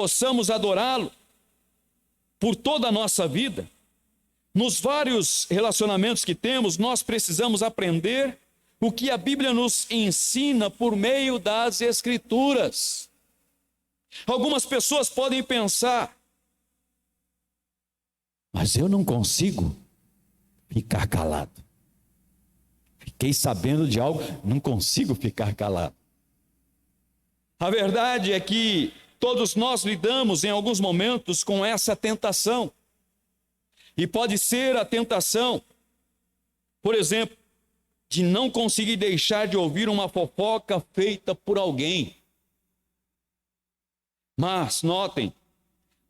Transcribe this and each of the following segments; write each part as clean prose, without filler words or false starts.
possamos adorá-lo por toda a nossa vida. Nos vários relacionamentos que temos, nós precisamos aprender o que a Bíblia nos ensina por meio das Escrituras. Algumas pessoas podem pensar: mas eu não consigo ficar calado. Fiquei sabendo de algo, não consigo ficar calado. A verdade é que todos nós lidamos em alguns momentos com essa tentação. E pode ser a tentação, por exemplo, de não conseguir deixar de ouvir uma fofoca feita por alguém. Mas, notem,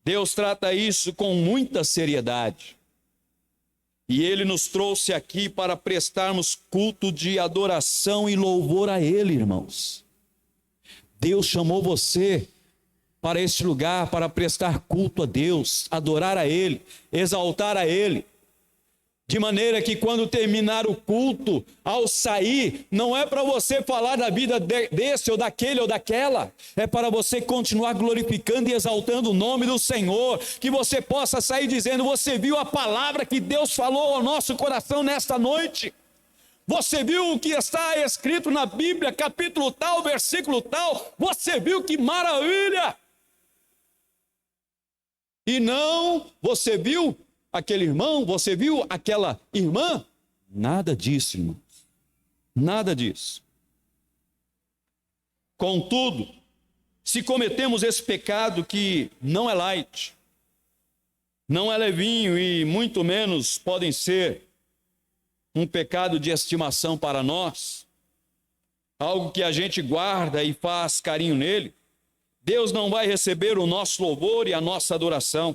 Deus trata isso com muita seriedade. E Ele nos trouxe aqui para prestarmos culto de adoração e louvor a Ele, irmãos. Deus chamou você para este lugar, para prestar culto a Deus, adorar a Ele, exaltar a Ele. De maneira que quando terminar o culto, ao sair, não é para você falar da vida desse ou daquele ou daquela, é para você continuar glorificando e exaltando o nome do Senhor, que você possa sair dizendo: você viu a palavra que Deus falou ao nosso coração nesta noite? Você viu o que está escrito na Bíblia, capítulo tal, versículo tal? Você viu que maravilha? E não, você viu aquele irmão, você viu aquela irmã? Nada disso, irmãos. Nada disso. Contudo, se cometemos esse pecado que não é light, não é levinho e muito menos podem ser um pecado de estimação para nós, algo que a gente guarda e faz carinho nele, Deus não vai receber o nosso louvor e a nossa adoração.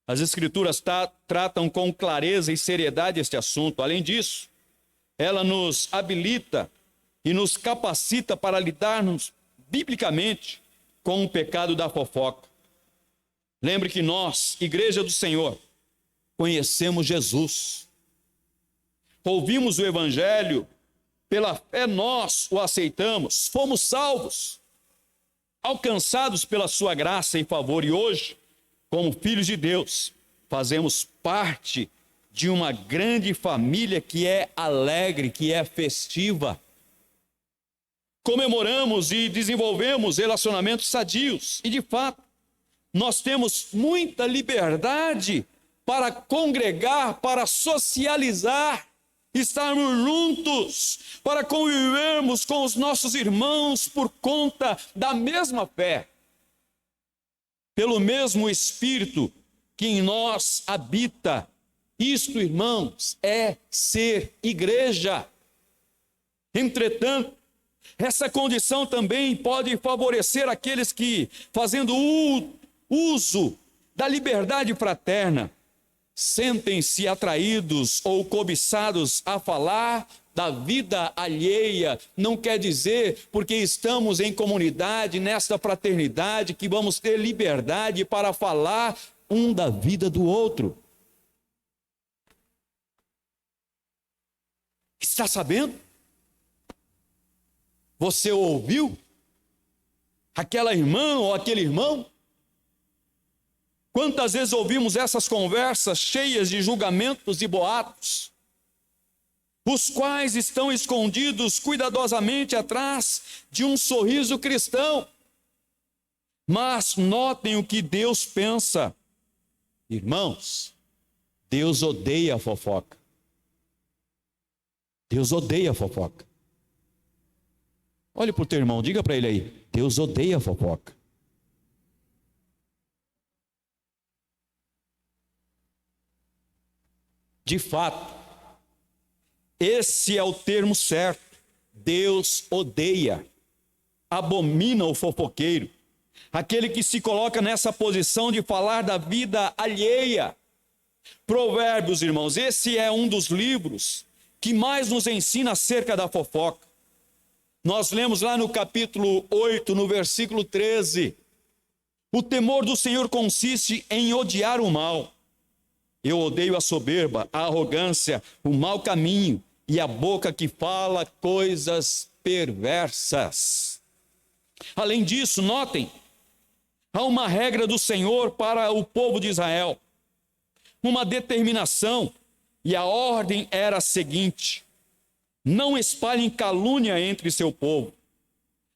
As Escrituras tratam com clareza e seriedade este assunto. Além disso, ela nos habilita e nos capacita para lidarmos biblicamente com o pecado da fofoca. Lembre que nós, Igreja do Senhor, conhecemos Jesus. Ouvimos o Evangelho, pela fé nós o aceitamos, fomos salvos, alcançados pela sua graça e favor, e hoje, como filhos de Deus, fazemos parte de uma grande família que é alegre, que é festiva. Comemoramos e desenvolvemos relacionamentos sadios, e de fato, nós temos muita liberdade para congregar, para socializar, estarmos juntos, para convivermos com os nossos irmãos por conta da mesma fé, pelo mesmo Espírito que em nós habita. Isto, irmãos, é ser igreja. Entretanto, essa condição também pode favorecer aqueles que, fazendo uso da liberdade fraterna, sentem-se atraídos ou cobiçados a falar da vida alheia. Não quer dizer, porque estamos em comunidade, nesta fraternidade, que vamos ter liberdade para falar um da vida do outro. Está sabendo? Você ouviu aquela irmã ou aquele irmão? Quantas vezes ouvimos essas conversas cheias de julgamentos e boatos, os quais estão escondidos cuidadosamente atrás de um sorriso cristão? Mas notem o que Deus pensa. Irmãos, Deus odeia a fofoca. Deus odeia a fofoca. Olhe para o teu irmão, diga para ele aí: Deus odeia a fofoca. De fato, esse é o termo certo. Deus odeia, abomina o fofoqueiro, aquele que se coloca nessa posição de falar da vida alheia. Provérbios, irmãos, esse é um dos livros que mais nos ensina acerca da fofoca. Nós lemos lá no capítulo 8, no versículo 13: o temor do Senhor consiste em odiar o mal. Eu odeio a soberba, a arrogância, o mau caminho e a boca que fala coisas perversas. Além disso, notem, Há uma regra do Senhor para o povo de Israel, uma determinação, e a ordem era a seguinte: não espalhem calúnia entre seu povo,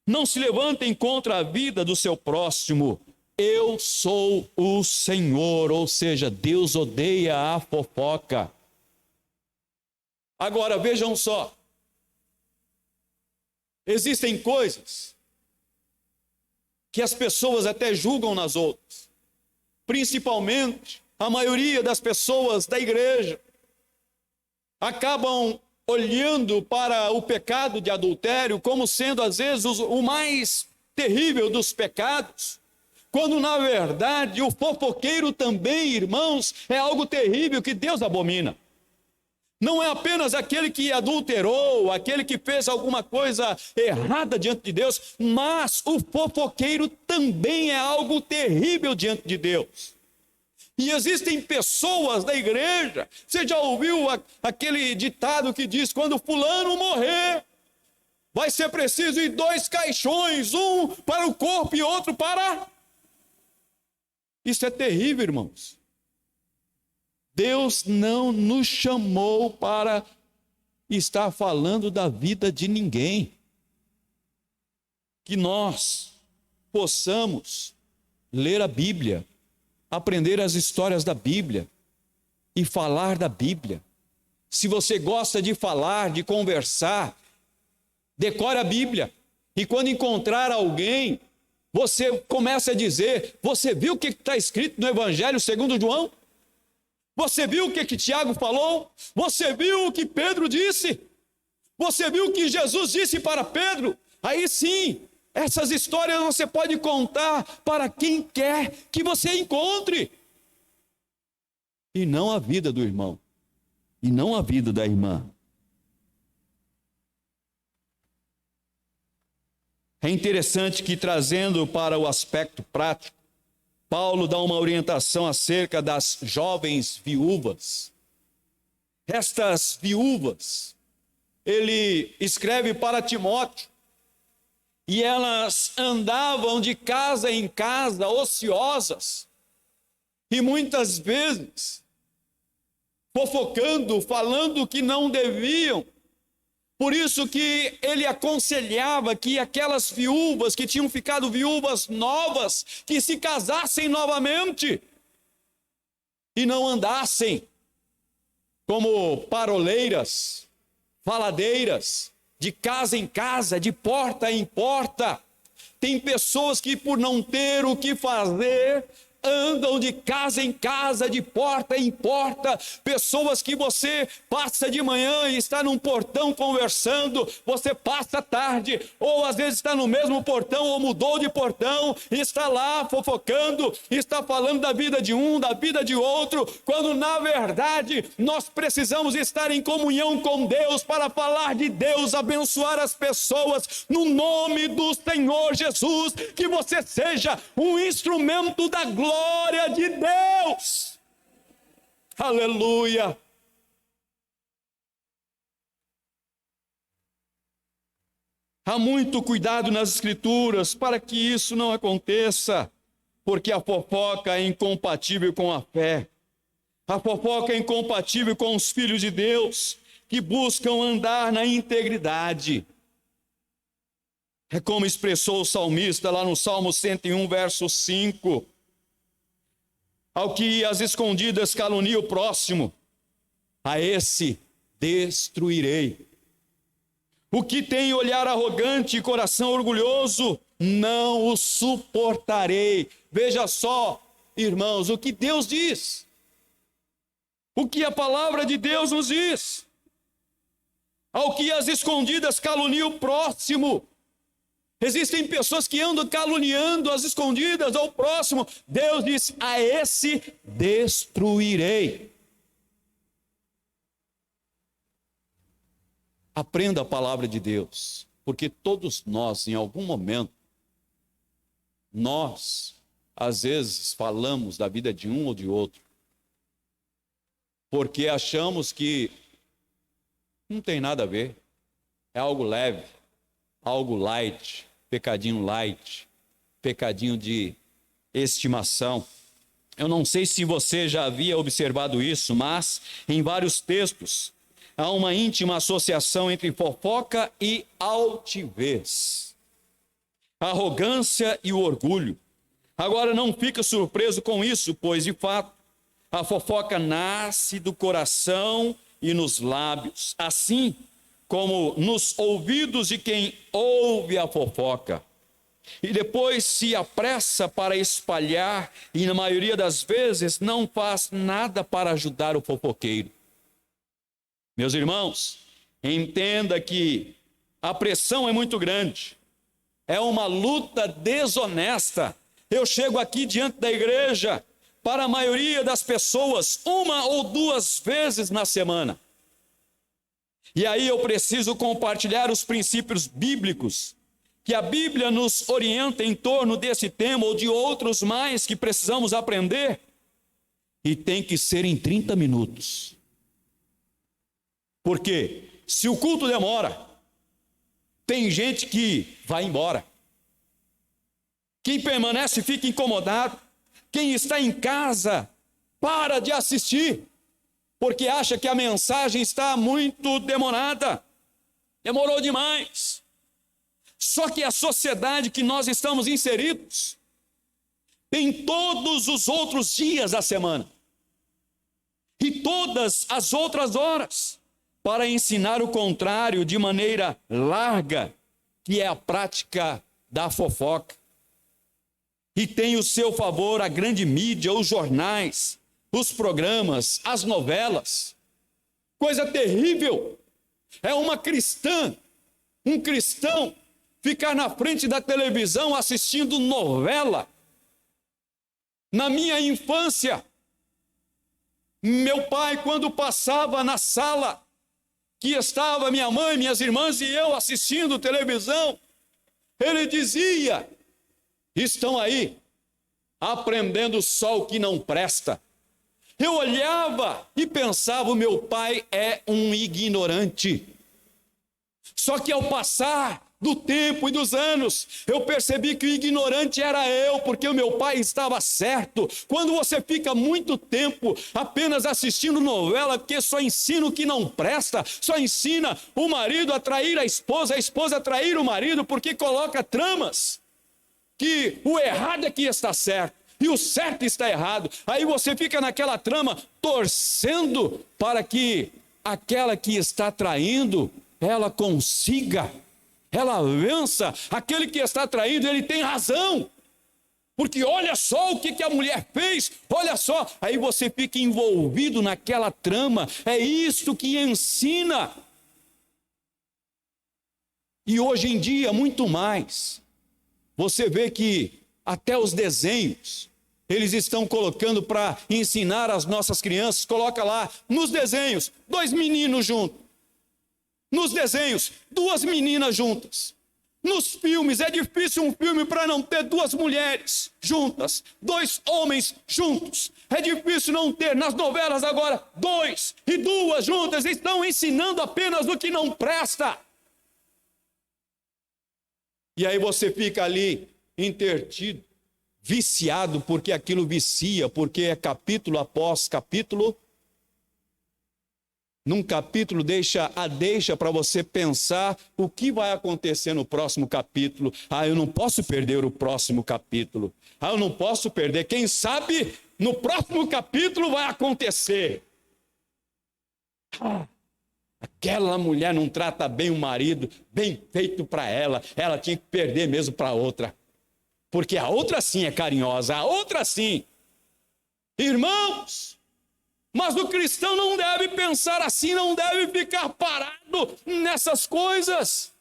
não se levantem contra a vida do seu próximo. Eu sou o Senhor, ou seja, Deus odeia a fofoca. Agora vejam só, existem coisas que as pessoas até julgam nas outras, principalmente a maioria das pessoas da igreja acabam olhando para o pecado de adultério como sendo às vezes o mais terrível dos pecados, quando na verdade o fofoqueiro também, irmãos, é algo terrível que Deus abomina. Não é apenas aquele que adulterou, aquele que fez alguma coisa errada diante de Deus, mas o fofoqueiro também é algo terrível diante de Deus. E existem pessoas da igreja, você já ouviu aquele ditado que diz: quando fulano morrer, vai ser preciso ir 2 caixões, um para o corpo e outro para... Isso é terrível, irmãos. Deus não nos chamou para estar falando da vida de ninguém. Que nós possamos ler a Bíblia, aprender as histórias da Bíblia e falar da Bíblia. Se você gosta de falar, de conversar, decore a Bíblia. E quando encontrar alguém, você começa a dizer: você viu o que está escrito no Evangelho segundo João? Você viu o que Tiago falou? Você viu o que Pedro disse? Você viu o que Jesus disse para Pedro? Aí sim, essas histórias você pode contar para quem quer que você encontre. E não a vida do irmão, e não a vida da irmã. É interessante que, trazendo para o aspecto prático, Paulo dá uma orientação acerca das jovens viúvas. Estas viúvas, ele escreve para Timóteo, e elas andavam de casa em casa, ociosas, e muitas vezes fofocando, falando que não deviam. Por isso que ele aconselhava que aquelas viúvas que tinham ficado viúvas novas, que se casassem novamente e não andassem como paroleiras, faladeiras, de casa em casa, de porta em porta. Tem pessoas que, por não ter o que fazer, andam de casa em casa, de porta em porta. Pessoas que você passa de manhã e está num portão conversando, você passa à tarde, ou às vezes está no mesmo portão, ou mudou de portão, e está lá fofocando, está falando da vida de um, da vida de outro, quando na verdade nós precisamos estar em comunhão com Deus para falar de Deus, abençoar as pessoas, no nome do Senhor Jesus. Que você seja um instrumento da glória de Deus. Aleluia. Há muito cuidado nas Escrituras para que isso não aconteça, porque a fofoca é incompatível com a fé. A fofoca é incompatível com os filhos de Deus que buscam andar na integridade. É como expressou o salmista lá no Salmo 101, verso 5. Ao que às escondidas calunia o próximo, a esse destruirei. O que tem olhar arrogante e coração orgulhoso, não o suportarei. Veja só, irmãos, o que Deus diz. O que a palavra de Deus nos diz. Ao que às escondidas calunia o próximo. Existem pessoas que andam caluniando às escondidas ao próximo. Deus diz: a esse destruirei. Aprenda a palavra de Deus, porque todos nós, em algum momento, nós, às vezes, falamos da vida de um ou de outro, porque achamos que não tem nada a ver, é algo leve, algo light, pecadinho light, pecadinho de estimação. Eu não sei se você já havia observado isso, mas em vários textos há uma íntima associação entre fofoca e altivez, arrogância e o orgulho. Agora não fica surpreso com isso, pois de fato a fofoca nasce do coração e nos lábios, assim como nos ouvidos de quem ouve a fofoca. E depois se apressa para espalhar e na maioria das vezes não faz nada para ajudar o fofoqueiro. Meus irmãos, entenda que a pressão é muito grande. É uma luta desonesta. Eu chego aqui diante da igreja, para a maioria das pessoas, 1 ou 2 vezes na semana. E aí eu preciso compartilhar os princípios bíblicos, que a Bíblia nos orienta em torno desse tema ou de outros mais que precisamos aprender. E tem que ser em 30 minutos. Porque se o culto demora, tem gente que vai embora. Quem permanece fica incomodado. Quem está em casa para de assistir, porque acha que a mensagem está muito demorada. Demorou demais. Só que a sociedade que nós estamos inseridos tem todos os outros dias da semana e todas as outras horas para ensinar o contrário de maneira larga, que é a prática da fofoca. E tem o seu favor a grande mídia, os jornais, os programas, as novelas. Coisa terrível. É uma cristã, um cristão, ficar na frente da televisão assistindo novela. Na minha infância, meu pai, quando passava na sala, que estava minha mãe, minhas irmãs e eu assistindo televisão, ele dizia: estão aí, aprendendo só o que não presta. Eu olhava e pensava, o meu pai é um ignorante. Só que ao passar do tempo e dos anos, eu percebi que o ignorante era eu, porque o meu pai estava certo. Quando você fica muito tempo apenas assistindo novela, que só ensina o que não presta, só ensina o marido a trair a esposa a trair o marido, porque coloca tramas que o errado é que está certo e o certo está errado. Aí você fica naquela trama torcendo para que aquela que está traindo, ela consiga, ela vença. Aquele que está traindo, ele tem razão, porque olha só o que a mulher fez, olha só. Aí você fica envolvido naquela trama. É isto que ensina. E hoje em dia, muito mais. Você vê que até os desenhos, eles estão colocando para ensinar as nossas crianças. Coloca lá, nos desenhos, 2 meninos juntos. Nos desenhos, 2 meninas juntas. Nos filmes, é difícil um filme para não ter 2 mulheres juntas, 2 homens juntos. É difícil não ter, nas novelas agora, 2 e 2 juntas. Estão ensinando apenas o que não presta. E aí você fica ali intertido, viciado, porque aquilo vicia, porque é capítulo após capítulo. Num capítulo deixa para você pensar o que vai acontecer no próximo capítulo. Eu não posso perder o próximo capítulo. Eu não posso perder. Quem sabe no próximo capítulo vai acontecer. Aquela mulher não trata bem o marido, bem feito para ela. Ela tinha que perder mesmo para outra. Porque a outra sim é carinhosa, a outra sim. Irmãos, mas o cristão não deve pensar assim, não deve ficar parado nessas coisas.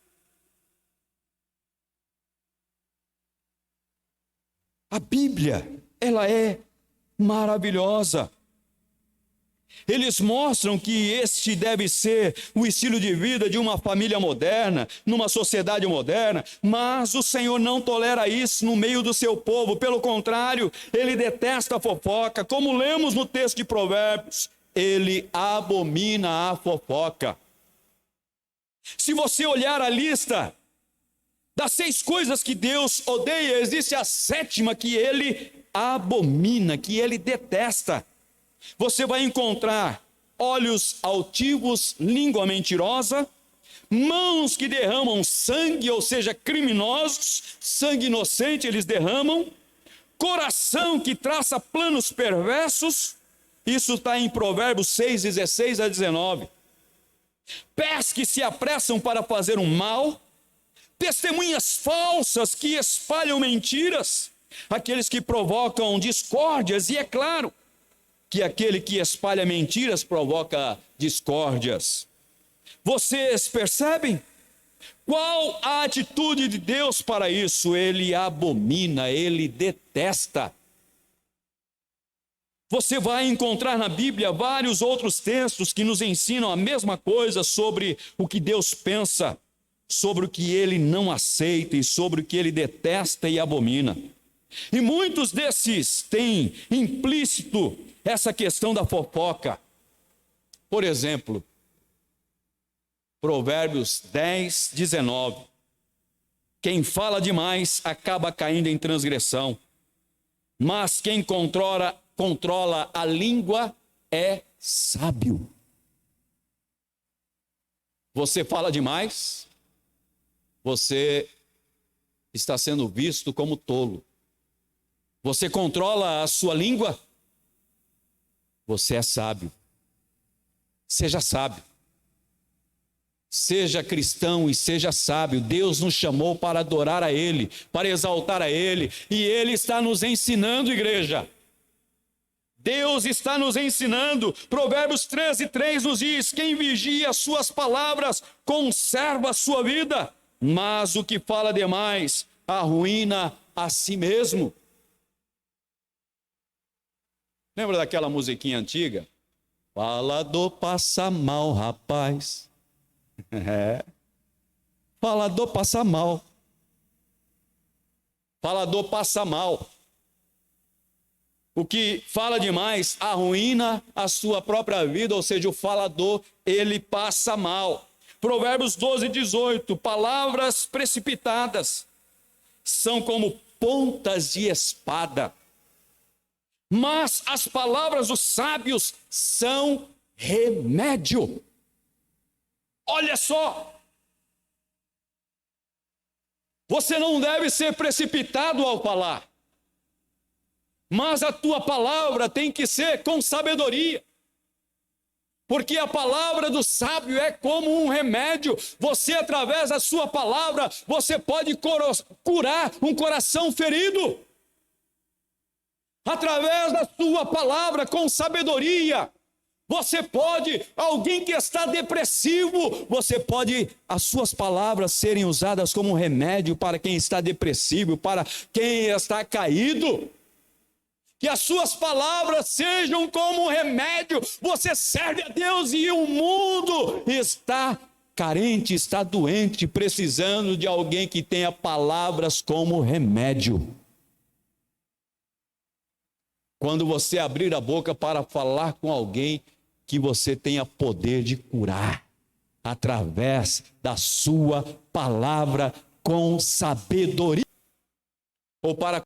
A Bíblia, ela é maravilhosa. Eles mostram que este deve ser o estilo de vida de uma família moderna, numa sociedade moderna, mas o Senhor não tolera isso no meio do seu povo. Pelo contrário, ele detesta a fofoca. Como lemos no texto de Provérbios, ele abomina a fofoca. Se você olhar a lista das 6 coisas que Deus odeia, existe a 7ª que ele abomina, que ele detesta. Você vai encontrar olhos altivos, língua mentirosa, mãos que derramam sangue, ou seja, criminosos, sangue inocente eles derramam, coração que traça planos perversos, isso está em Provérbios 6, 16 a 19. Pés que se apressam para fazer um mal, testemunhas falsas que espalham mentiras, aqueles que provocam discórdias, e é claro que aquele que espalha mentiras provoca discórdias. Vocês percebem? Qual a atitude de Deus para isso? Ele abomina, ele detesta. Você vai encontrar na Bíblia vários outros textos que nos ensinam a mesma coisa sobre o que Deus pensa, sobre o que ele não aceita e sobre o que ele detesta e abomina. E muitos desses têm implícito essa questão da fofoca. Por exemplo, Provérbios 10, 19. Quem fala demais acaba caindo em transgressão, mas quem controla a língua é sábio. Você fala demais, você está sendo visto como tolo. Você controla a sua língua, você é sábio. Seja sábio. Seja cristão e seja sábio. Deus nos chamou para adorar a Ele, para exaltar a Ele, e Ele está nos ensinando, igreja. Deus está nos ensinando. Provérbios 13, 3 nos diz: quem vigia as suas palavras conserva a sua vida, mas o que fala demais arruína a si mesmo. Lembra daquela musiquinha antiga? Falador passa mal, rapaz. Falador passa mal. Falador passa mal. O que fala demais arruína a sua própria vida, ou seja, o falador, ele passa mal. Provérbios 12, 18. Palavras precipitadas são como pontas de espada, mas as palavras dos sábios são remédio. Olha só, você não deve ser precipitado ao falar, mas a tua palavra tem que ser com sabedoria, porque a palavra do sábio é como um remédio. Você, através da sua palavra, você pode curar um coração ferido. Através da sua palavra, com sabedoria, você pode, alguém que está depressivo, você pode, as suas palavras serem usadas como remédio para quem está depressivo, para quem está caído. Que as suas palavras sejam como um remédio. Você serve a Deus e o mundo está carente, está doente, precisando de alguém que tenha palavras como remédio. Quando você abrir a boca para falar com alguém, que você tenha poder de curar, através da sua palavra com sabedoria. Ou para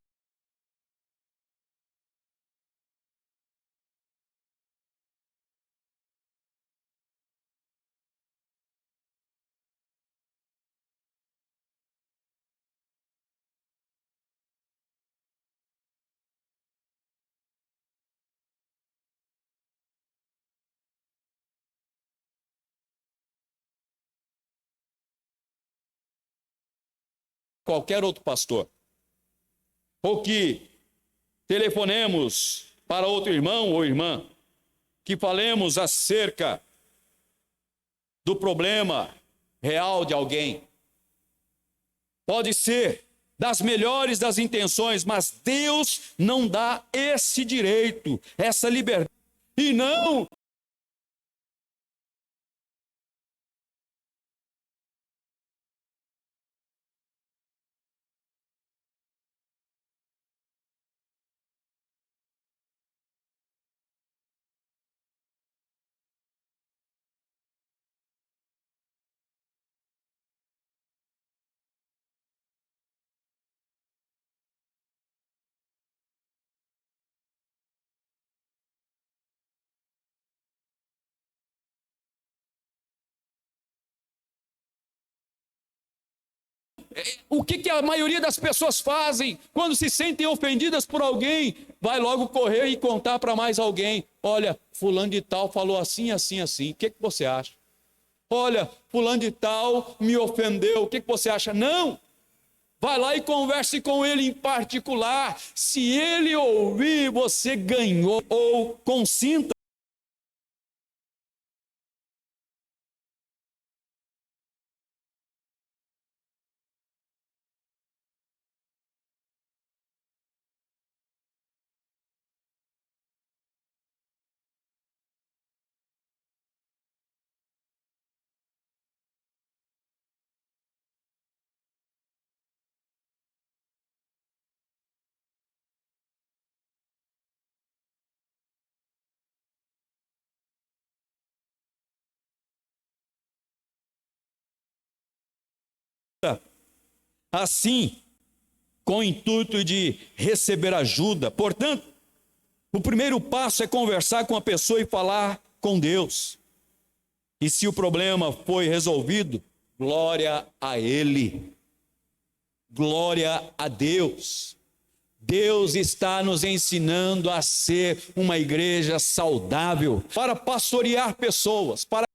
qualquer outro pastor. Ou que telefonemos para outro irmão ou irmã, que falemos acerca do problema real de alguém. Pode ser das melhores das intenções, mas Deus não dá esse direito, essa liberdade. E não O que a maioria das pessoas fazem quando se sentem ofendidas por alguém? Vai logo correr e contar para mais alguém. Olha, fulano de tal falou assim, assim, assim. O que você acha? Olha, fulano de tal me ofendeu. O que você acha? Não! Vai lá e converse com ele em particular. Se ele ouvir, você ganhou. Ou consinta. Assim, com o intuito de receber ajuda. Portanto, o primeiro passo é conversar com a pessoa e falar com Deus. E se o problema foi resolvido, glória a Ele. Glória a Deus. Deus está nos ensinando a ser uma igreja saudável, para pastorear pessoas, para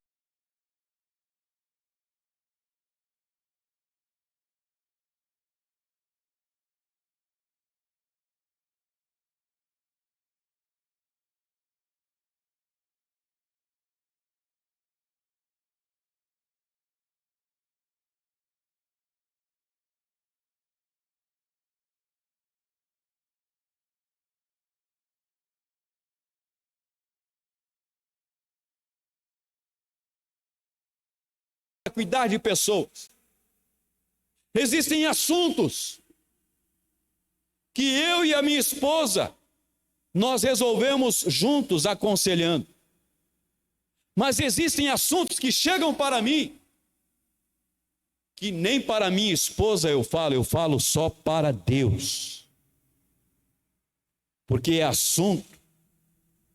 cuidar de pessoas. Existem assuntos que eu e a minha esposa, nós resolvemos juntos aconselhando. Mas existem assuntos que chegam para mim, que nem para minha esposa eu falo só para Deus. Porque é assunto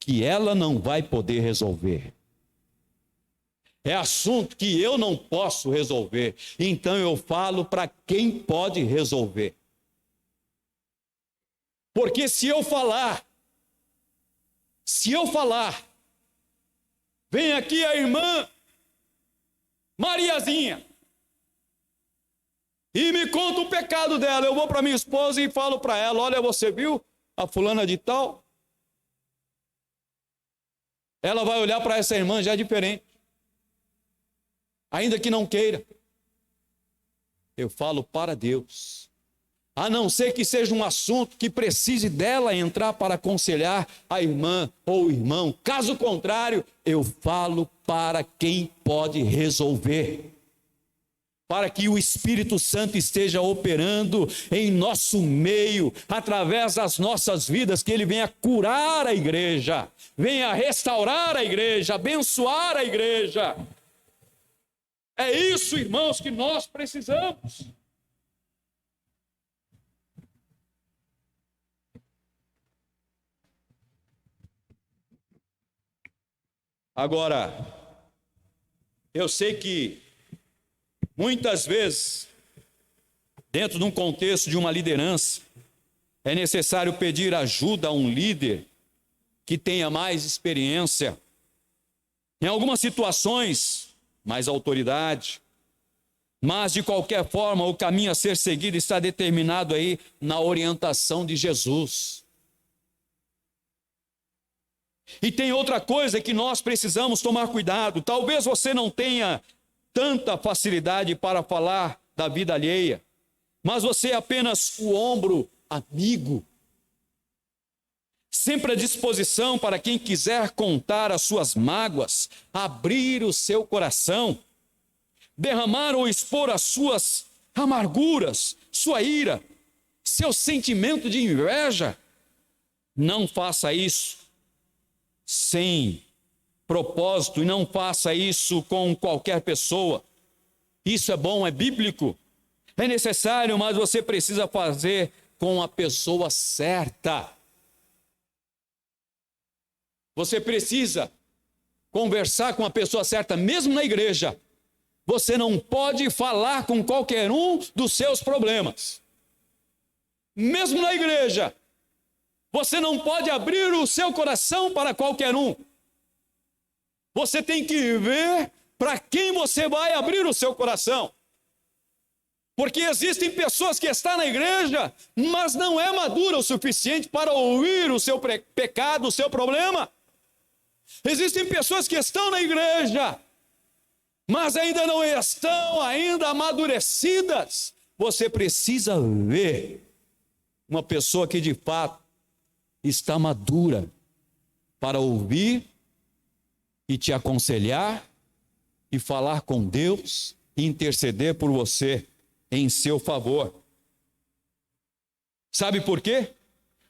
que ela não vai poder resolver. É assunto que eu não posso resolver. Então eu falo para quem pode resolver. Porque se eu falar, vem aqui a irmã Mariazinha e me conta o pecado dela. Eu vou para minha esposa e falo para ela: olha, você viu a fulana de tal? Ela vai olhar para essa irmã já diferente. Ainda que não queira. Eu falo para Deus. A não ser que seja um assunto que precise dela entrar para aconselhar a irmã ou o irmão. Caso contrário, eu falo para quem pode resolver. Para que o Espírito Santo esteja operando em nosso meio, através das nossas vidas, que Ele venha curar a igreja, venha restaurar a igreja, abençoar a igreja. É isso, irmãos, que nós precisamos. Agora, eu sei que muitas vezes, dentro de um contexto de uma liderança, é necessário pedir ajuda a um líder que tenha mais experiência. Em algumas situações, mais autoridade. Mas, de qualquer forma, o caminho a ser seguido está determinado aí na orientação de Jesus. E tem outra coisa que nós precisamos tomar cuidado. Talvez você não tenha tanta facilidade para falar da vida alheia, mas você é apenas o ombro amigo, sempre à disposição para quem quiser contar as suas mágoas, abrir o seu coração, derramar ou expor as suas amarguras, sua ira, seu sentimento de inveja. Não faça isso sem propósito e não faça isso com qualquer pessoa. Isso é bom, é bíblico, é necessário, mas você precisa fazer com a pessoa certa. Você precisa conversar com a pessoa certa, mesmo na igreja. Você não pode falar com qualquer um dos seus problemas. Mesmo na igreja, você não pode abrir o seu coração para qualquer um. Você tem que ver para quem você vai abrir o seu coração. Porque existem pessoas que estão na igreja, mas não é madura o suficiente para ouvir o seu pecado, o seu problema. Existem pessoas que estão na igreja, mas ainda não estão amadurecidas. Você precisa ver uma pessoa que de fato está madura para ouvir e te aconselhar e falar com Deus e interceder por você em seu favor. Sabe por quê?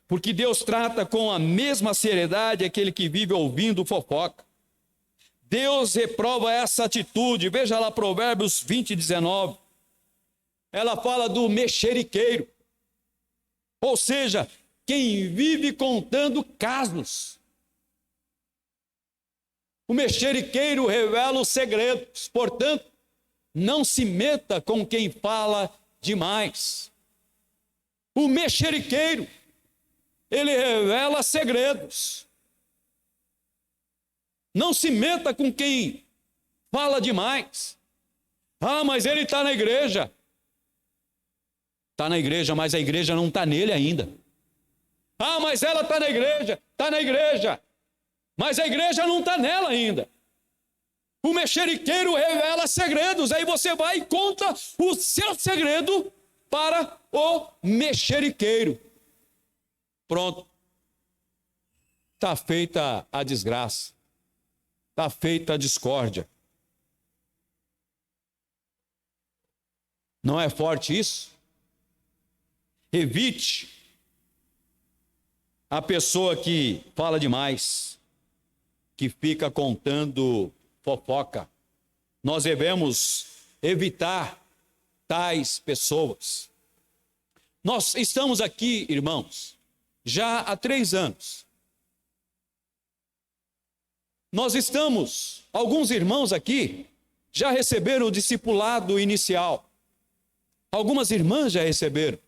Porque Deus trata com a mesma seriedade aquele que vive ouvindo fofoca. Deus reprova essa atitude. Veja lá Provérbios 20:19. Ela fala do mexeriqueiro. Ou seja, quem vive contando casos. O mexeriqueiro revela os segredos. Portanto, não se meta com quem fala demais. O mexeriqueiro, ele revela segredos. Não se meta com quem fala demais. Ah, mas ele está na igreja. Está na igreja, mas a igreja não está nele ainda. Ah, mas ela está na igreja. Está na igreja, mas a igreja não está nela ainda. O mexeriqueiro revela segredos. Aí você vai e conta o seu segredo para o mexeriqueiro. Pronto. Está feita a desgraça. Está feita a discórdia. Não é forte isso? Evite a pessoa que fala demais, que fica contando fofoca. Nós devemos evitar tais pessoas. Nós estamos aqui, irmãos, já há 3 anos. Nós estamos, alguns irmãos aqui já receberam o discipulado inicial. Algumas irmãs já receberam.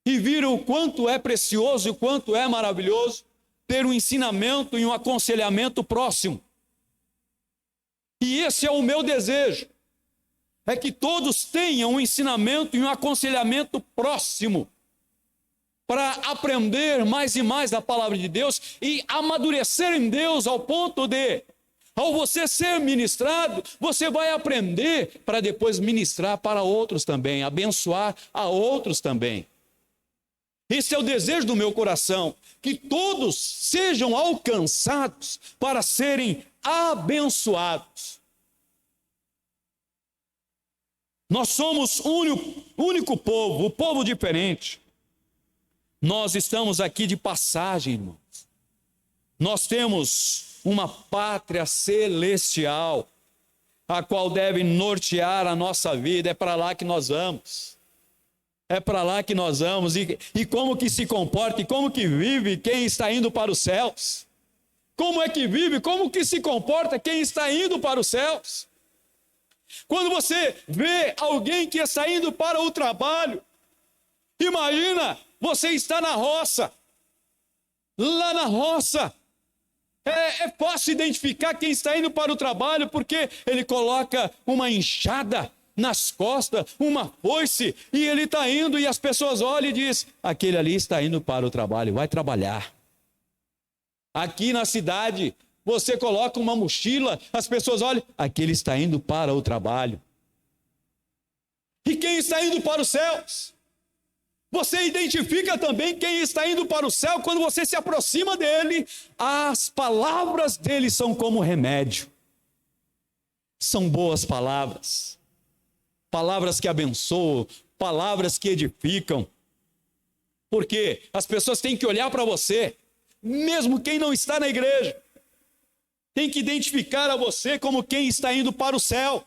E viram o quanto é precioso e o quanto é maravilhoso ter um ensinamento e um aconselhamento próximo. E esse é o meu desejo, é que todos tenham um ensinamento e um aconselhamento próximo, para aprender mais e mais da palavra de Deus e amadurecer em Deus ao ponto de, ao você ser ministrado, você vai aprender para depois ministrar para outros também, abençoar a outros também. Esse é o desejo do meu coração, que todos sejam alcançados para serem abençoados. Nós somos o único povo, o povo diferente. Nós estamos aqui de passagem, irmãos. Nós temos uma pátria celestial, a qual deve nortear a nossa vida. É para lá que nós vamos. É para lá que nós vamos. E como que se comporta e como que vive quem está indo para os céus? Como é que vive, como que se comporta quem está indo para os céus? Quando você vê alguém que está indo para o trabalho, imagina, você está na roça. Lá na roça, é fácil identificar quem está indo para o trabalho, porque ele coloca uma enxada nas costas, uma foice, e ele está indo, e as pessoas olham e dizem, aquele ali está indo para o trabalho, vai trabalhar. Aqui na cidade, você coloca uma mochila, as pessoas olham, aquele está indo para o trabalho. E quem está indo para os céus? Você identifica também quem está indo para o céu quando você se aproxima dele. As palavras dele são como remédio. São boas palavras. Palavras que abençoam, palavras que edificam. Porque as pessoas têm que olhar para você, mesmo quem não está na igreja. Tem que identificar a você como quem está indo para o céu.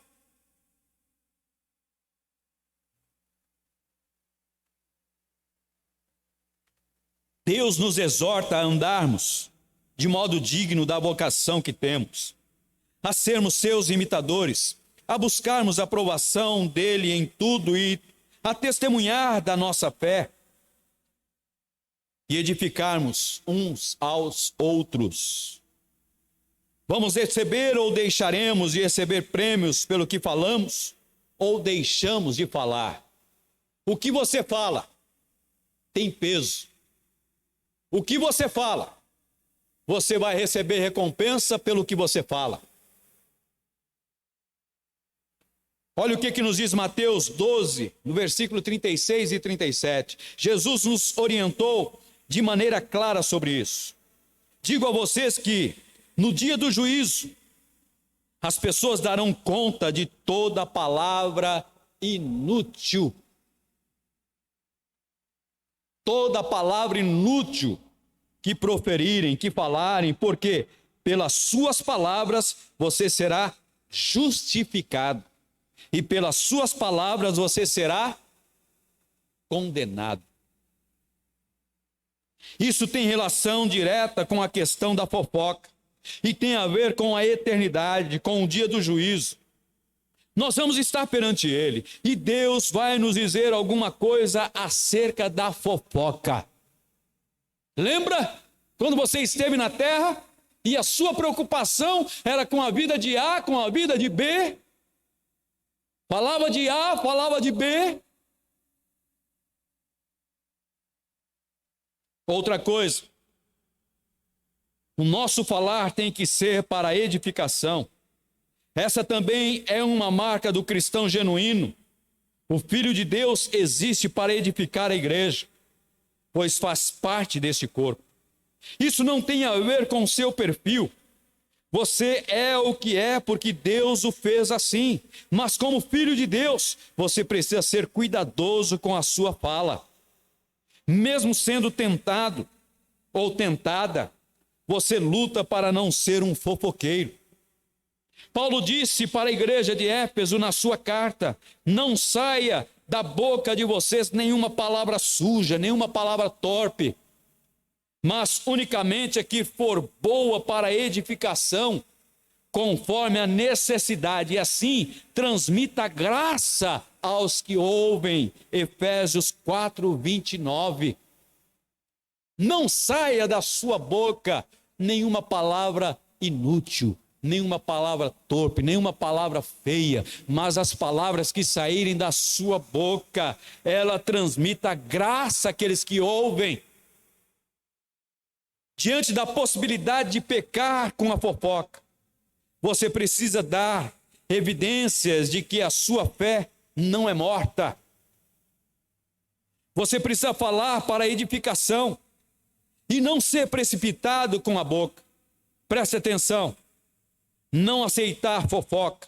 Deus nos exorta a andarmos de modo digno da vocação que temos, a sermos seus imitadores, a buscarmos a aprovação dele em tudo e a testemunhar da nossa fé e edificarmos uns aos outros. Vamos receber ou deixaremos de receber prêmios pelo que falamos ou deixamos de falar? O que você fala tem peso. O que você fala, você vai receber recompensa pelo que você fala. Olha o que nos diz Mateus 12, no versículo 36 e 37. Jesus nos orientou de maneira clara sobre isso. Digo a vocês que, no dia do juízo, as pessoas darão conta de toda palavra inútil. Toda palavra inútil que proferirem, que falarem, porque pelas suas palavras você será justificado. E pelas suas palavras você será condenado. Isso tem relação direta com a questão da fofoca. E tem a ver com a eternidade, com o dia do juízo. Nós vamos estar perante Ele. E Deus vai nos dizer alguma coisa acerca da fofoca. Lembra? Quando você esteve na terra e a sua preocupação era com a vida de A, com a vida de B. Falava de A, falava de B. Outra coisa, o nosso falar tem que ser para a edificação. Essa também é uma marca do cristão genuíno. O Filho de Deus existe para edificar a igreja, pois faz parte deste corpo. Isso não tem a ver com o seu perfil. Você é o que é porque Deus o fez assim. Mas como filho de Deus, você precisa ser cuidadoso com a sua fala. Mesmo sendo tentado ou tentada, você luta para não ser um fofoqueiro. Paulo disse para a igreja de Éfeso na sua carta: não saia da boca de vocês nenhuma palavra suja, nenhuma palavra torpe, mas unicamente a que for boa para a edificação, conforme a necessidade, e assim transmita graça aos que ouvem. Efésios 4, 29. Não saia da sua boca nenhuma palavra inútil, nenhuma palavra torpe, nenhuma palavra feia, mas as palavras que saírem da sua boca, ela transmita graça àqueles que ouvem. Diante da possibilidade de pecar com a fofoca, você precisa dar evidências de que a sua fé não é morta. Você precisa falar para a edificação e não ser precipitado com a boca. Preste atenção. Não aceitar fofoca,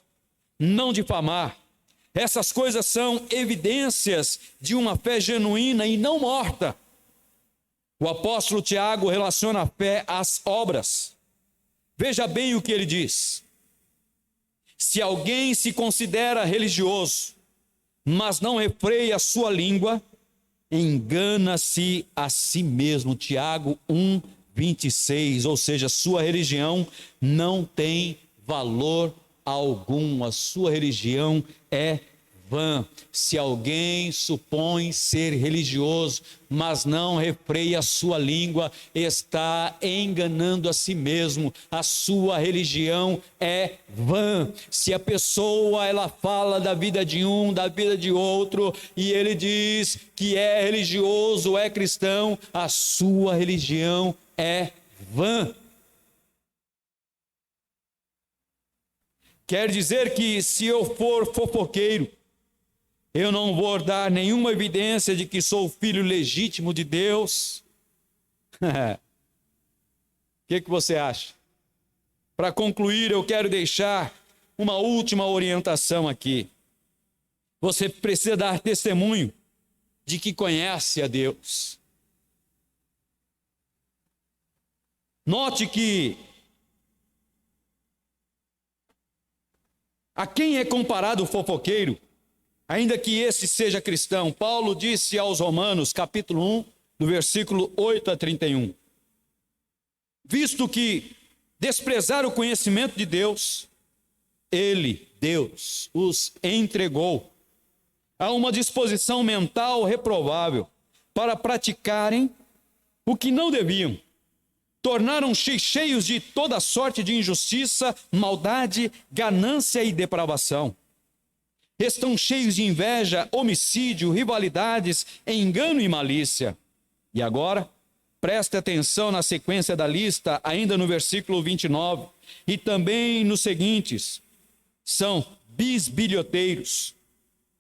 não difamar. Essas coisas são evidências de uma fé genuína e não morta. O apóstolo Tiago relaciona a fé às obras. Veja bem o que ele diz. Se alguém se considera religioso, mas não refreia a sua língua, engana-se a si mesmo. Tiago 1, 26. Ou seja, sua religião não tem valor algum. A sua religião é vã. Se alguém supõe ser religioso, mas não refreia a sua língua, está enganando a si mesmo. A sua religião é vã. Se a pessoa ela fala da vida de um, da vida de outro, e ele diz que é religioso, é cristão, a sua religião é vã. Quer dizer que se eu for fofoqueiro, eu não vou dar nenhuma evidência de que sou filho legítimo de Deus? O que você acha? Para concluir, eu quero deixar uma última orientação aqui. Você precisa dar testemunho de que conhece a Deus. Note que a quem é comparado o fofoqueiro, ainda que esse seja cristão? Paulo disse aos Romanos, capítulo 1, do versículo 8 a 31. Visto que desprezar o conhecimento de Deus Ele, Deus, os entregou a uma disposição mental reprovável para praticarem o que não deviam. Tornaram-se cheios de toda sorte de injustiça, maldade, ganância e depravação. Estão cheios de inveja, homicídio, rivalidades, engano e malícia. E agora, preste atenção na sequência da lista, ainda no versículo 29, e também nos seguintes: são bisbilhoteiros,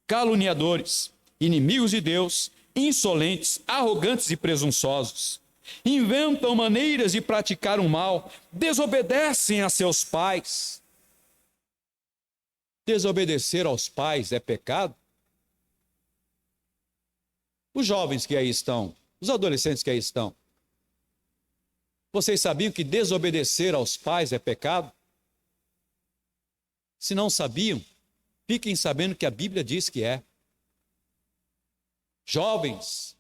caluniadores, inimigos de Deus, insolentes, arrogantes e presunçosos. Inventam maneiras de praticar o mal, desobedecem a seus pais. Desobedecer aos pais é pecado? Os jovens que aí estão, os adolescentes que aí estão, vocês sabiam que desobedecer aos pais é pecado? Se não sabiam, fiquem sabendo que a Bíblia diz que é. Jovens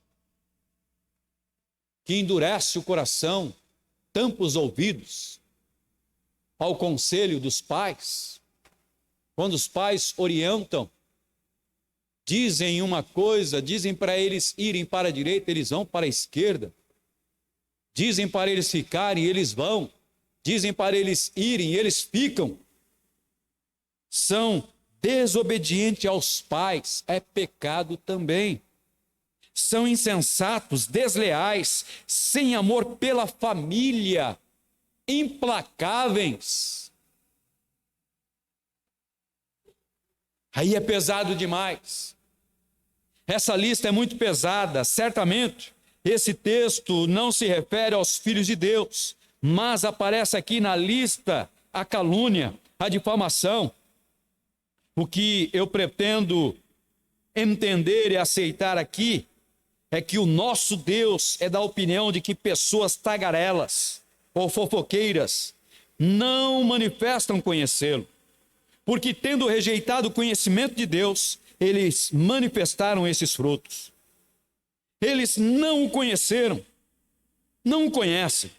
que endurece o coração, tampa os ouvidos ao conselho dos pais. Quando os pais orientam, dizem uma coisa, dizem para eles irem para a direita, eles vão para a esquerda. Dizem para eles ficarem, eles vão. Dizem para eles irem, eles ficam. São desobedientes aos pais, é pecado também. São insensatos, desleais, sem amor pela família, implacáveis. Aí é pesado demais. Essa lista é muito pesada, certamente. Esse texto não se refere aos filhos de Deus, mas aparece aqui na lista a calúnia, a difamação. O que eu pretendo entender e aceitar aqui é que o nosso Deus é da opinião de que pessoas tagarelas ou fofoqueiras não manifestam conhecê-lo, porque tendo rejeitado o conhecimento de Deus, eles manifestaram esses frutos. Eles não o conheceram, não o conhecem,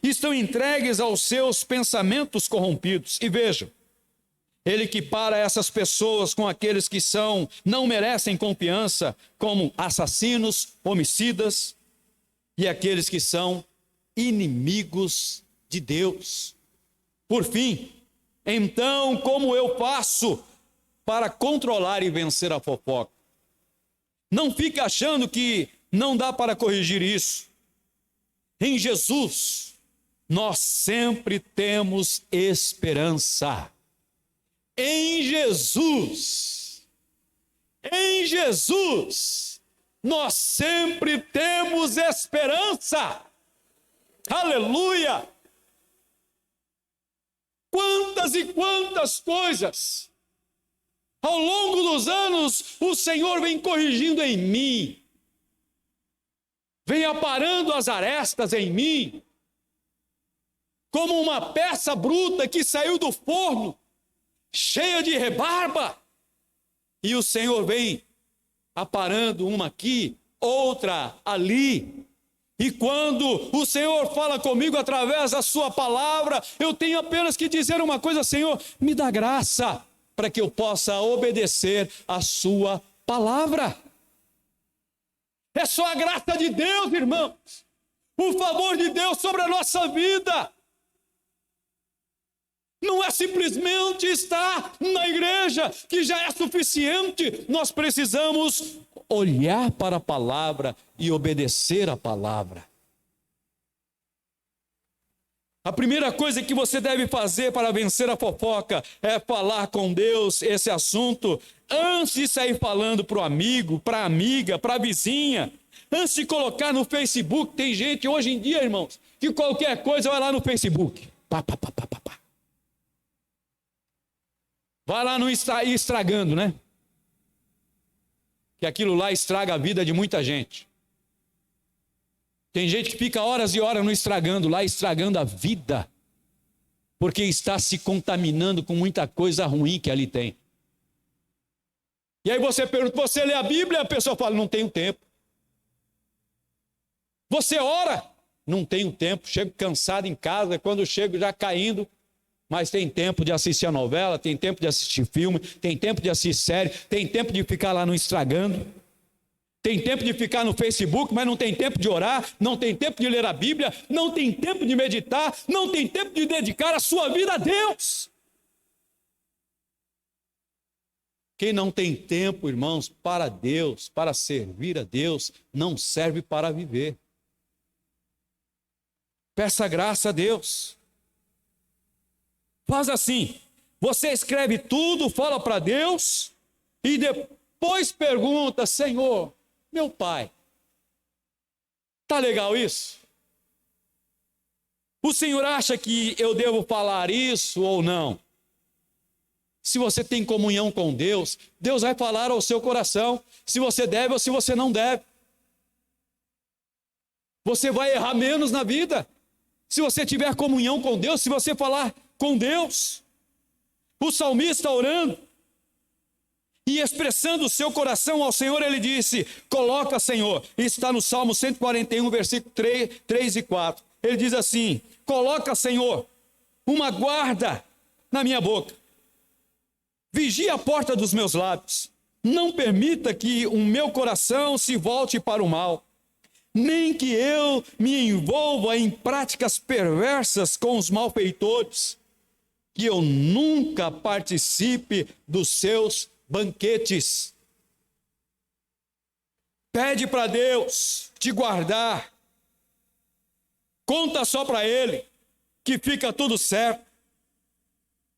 estão entregues aos seus pensamentos corrompidos. E vejam, ele equipara essas pessoas com aqueles que não merecem confiança, como assassinos, homicidas, e aqueles que são inimigos de Deus. Por fim, então, como eu faço para controlar e vencer a fofoca? Não fique achando que não dá para corrigir isso. Em Jesus, nós sempre temos esperança. Em Jesus, nós sempre temos esperança. Aleluia! Quantas e quantas coisas, ao longo dos anos, o Senhor vem corrigindo em mim, vem aparando as arestas em mim, como uma peça bruta que saiu do forno, cheia de rebarba, e o Senhor vem aparando uma aqui, outra ali. E quando o Senhor fala comigo através da sua palavra, eu tenho apenas que dizer uma coisa: Senhor, me dá graça para que eu possa obedecer a sua palavra. É só a graça de Deus, irmãos, o favor de Deus sobre a nossa vida. Não é simplesmente estar na igreja, que já é suficiente. Nós precisamos olhar para a palavra e obedecer a palavra. A primeira coisa que você deve fazer para vencer a fofoca é falar com Deus esse assunto, antes de sair falando para o amigo, para a amiga, para a vizinha, antes de colocar no Facebook. Tem gente hoje em dia, irmãos, que qualquer coisa vai lá no Facebook. Pá. Vai lá no estragando, né? Que aquilo lá estraga a vida de muita gente. Tem gente que fica horas e horas no estragando, lá estragando a vida, porque está se contaminando com muita coisa ruim que ali tem. E aí você pergunta: você lê a Bíblia? A pessoa fala: não tenho tempo. Você ora? Não tenho tempo, chego cansado em casa, quando chego já caindo Mas tem tempo de assistir a novela, tem tempo de assistir filme, tem tempo de assistir série, tem tempo de ficar lá no Instagram, tem tempo de ficar no Facebook, mas não tem tempo de orar, não tem tempo de ler a Bíblia, não tem tempo de meditar, não tem tempo de dedicar a sua vida a Deus. Quem não tem tempo, irmãos, para Deus, para servir a Deus, não serve para viver. Peça graça a Deus. Faz assim, você escreve tudo, fala para Deus e depois pergunta: Senhor, meu Pai, tá legal isso? O Senhor acha que eu devo falar isso ou não? Se você tem comunhão com Deus, Deus vai falar ao seu coração se você deve ou se você não deve. Você vai errar menos na vida se você tiver comunhão com Deus, se você falar com Deus. O salmista orando e expressando o seu coração ao Senhor, ele disse: coloca, Senhor, isso está no Salmo 141, versículo 3 e 4. Ele diz assim: coloca, Senhor, uma guarda na minha boca, vigia a porta dos meus lábios, não permita que o meu coração se volte para o mal, nem que eu me envolva em práticas perversas com os malfeitores, que eu nunca participe dos seus banquetes. Pede para Deus te guardar, conta só para Ele que fica tudo certo,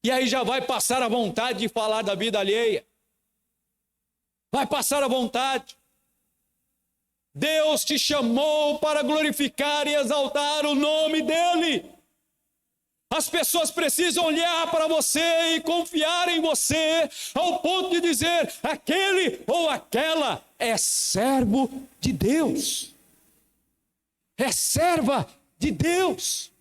e aí já vai passar a vontade de falar da vida alheia, vai passar a vontade. Deus te chamou para glorificar e exaltar o nome dEle. As pessoas precisam olhar para você e confiar em você, ao ponto de dizer: aquele ou aquela é servo de Deus, é serva de Deus.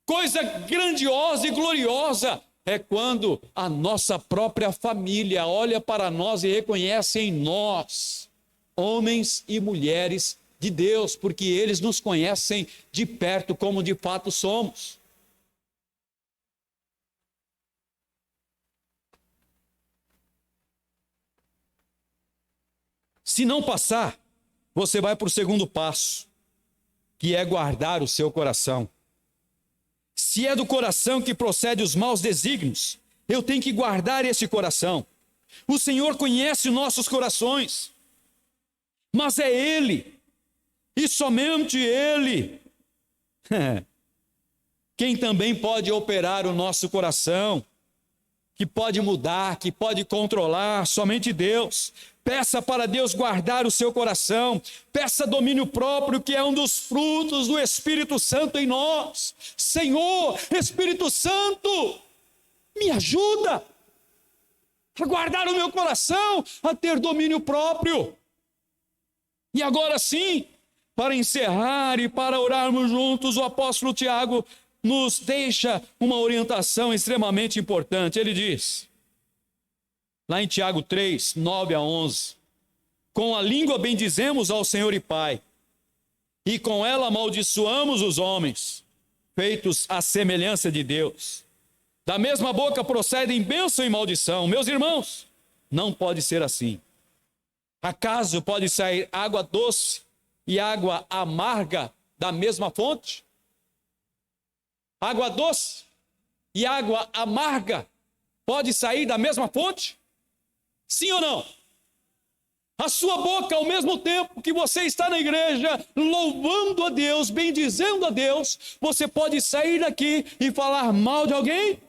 Coisa grandiosa e gloriosa é quando a nossa própria família olha para nós e reconhece em nós homens e mulheres de Deus, porque eles nos conhecem de perto como de fato somos. Se não passar, você vai para o segundo passo, que é guardar o seu coração. Se é do coração que procede os maus desígnios, eu tenho que guardar esse coração. O Senhor conhece os nossos corações, mas é Ele, e somente Ele, quem também pode operar o nosso coração, que pode mudar, que pode controlar, somente Deus. Peça para Deus guardar o seu coração, peça domínio próprio, que é um dos frutos do Espírito Santo em nós. Senhor, Espírito Santo, me ajuda a guardar o meu coração, a ter domínio próprio. E agora sim, para encerrar e para orarmos juntos, o apóstolo Tiago nos deixa uma orientação extremamente importante. Ele diz, lá em Tiago 3, 9 a 11, com a língua bendizemos ao Senhor e Pai, e com ela amaldiçoamos os homens, feitos à semelhança de Deus. Da mesma boca procedem bênção e maldição. Meus irmãos, não pode ser assim. Acaso pode sair água doce e água amarga da mesma fonte? Água doce e água amarga pode sair da mesma fonte? Sim ou não? A sua boca, ao mesmo tempo que você está na igreja, louvando a Deus, bendizendo a Deus, você pode sair daqui e falar mal de alguém?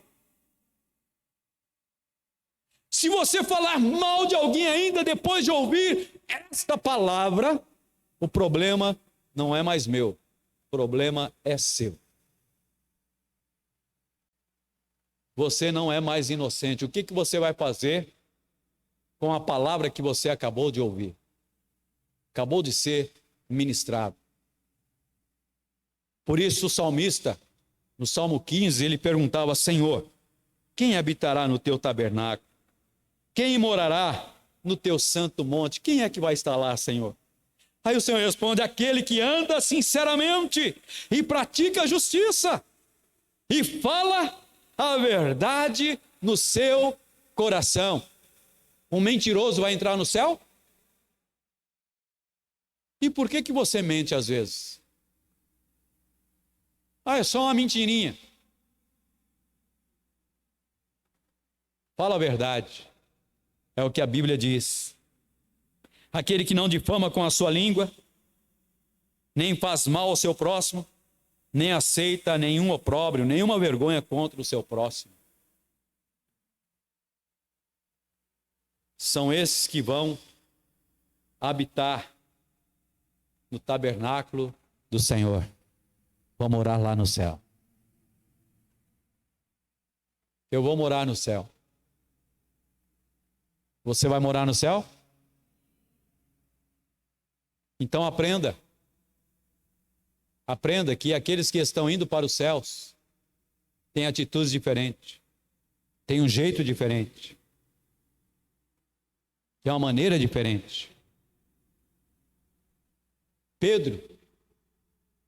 Se você falar mal de alguém ainda depois de ouvir esta palavra, o problema não é mais meu, o problema é seu. Você não é mais inocente. O que você vai fazer com a palavra que você acabou de ouvir? Acabou de ser ministrado. Por isso o salmista, no Salmo 15, ele perguntava: Senhor, quem habitará no teu tabernáculo? Quem morará no teu santo monte? Quem é que vai estar lá, Senhor? Aí o Senhor responde: aquele que anda sinceramente e pratica a justiça, e fala a verdade no seu coração. Um mentiroso vai entrar no céu? E por que você mente às vezes? É só uma mentirinha. Fala a verdade. É o que a Bíblia diz. Aquele que não difama com a sua língua, nem faz mal ao seu próximo, nem aceita nenhum opróbrio, nenhuma vergonha contra o seu próximo. São esses que vão habitar no tabernáculo do Senhor. Vão morar lá no céu. Eu vou morar no céu. Você vai morar no céu? Então aprenda. Aprenda que aqueles que estão indo para os céus têm atitudes diferentes, têm um jeito diferente, têm uma maneira diferente. Pedro,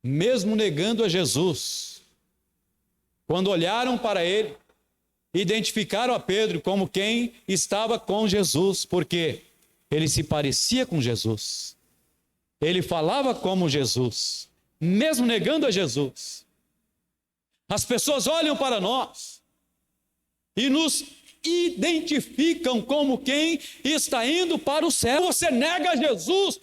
mesmo negando a Jesus, quando olharam para ele, identificaram a Pedro como quem estava com Jesus, porque ele se parecia com Jesus, ele falava como Jesus, mesmo negando a Jesus. As pessoas olham para nós e nos identificam como quem está indo para o céu. Você nega Jesus,